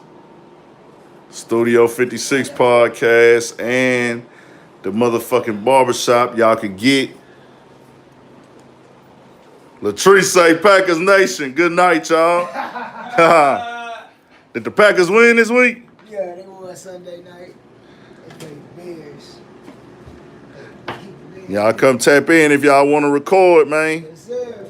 Studio 56 podcast and the motherfucking barbershop y'all can get. Latrice say Packers Nation. Good night, y'all. Did the Packers win this week? Yeah, they won Sunday night. They played Bears. Y'all come tap in if y'all want to record, man. Yes, sir.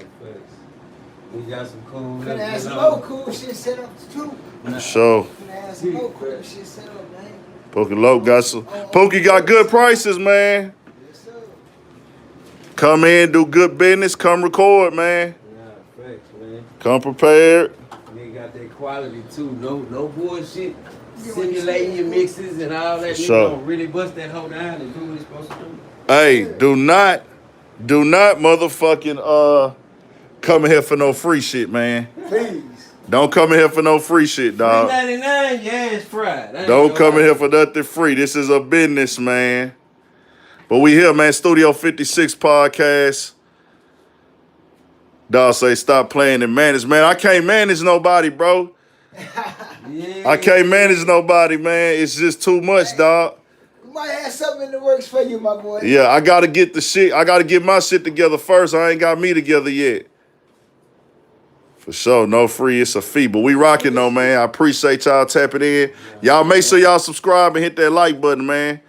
We got some cool. Gonna have some more cool shit set up too. For sure. Gonna have some more cool shit set up, man. Pokey Loke got some. Pokey got good prices, man. Yes, sir. Come in, do good business. Come record, man. Yeah, facts, man. Come prepared. They got that quality too. No bullshit. Simulating your mixes and all that. You Sure. don't really bust that whole down and do what it's supposed to do. Hey, do not motherfucking come in here for no free shit, man. Please. Don't come in here for no free shit, dog. $3.99, yeah, it's fried. Don't come in here for nothing free. This is a business, man. But we here, man. Studio 56 podcast. Dog say stop playing and manage. Man, I can't manage nobody, bro. Yeah. I can't manage nobody, man. It's just too much, dog. We might have something in the works for you, my boy. Yeah, I gotta get the shit. I gotta get my shit together first. I ain't got me together yet. For sure, no free, it's a fee. But we rocking though, man. I appreciate y'all tapping in. Y'all make sure y'all subscribe and hit that like button, man.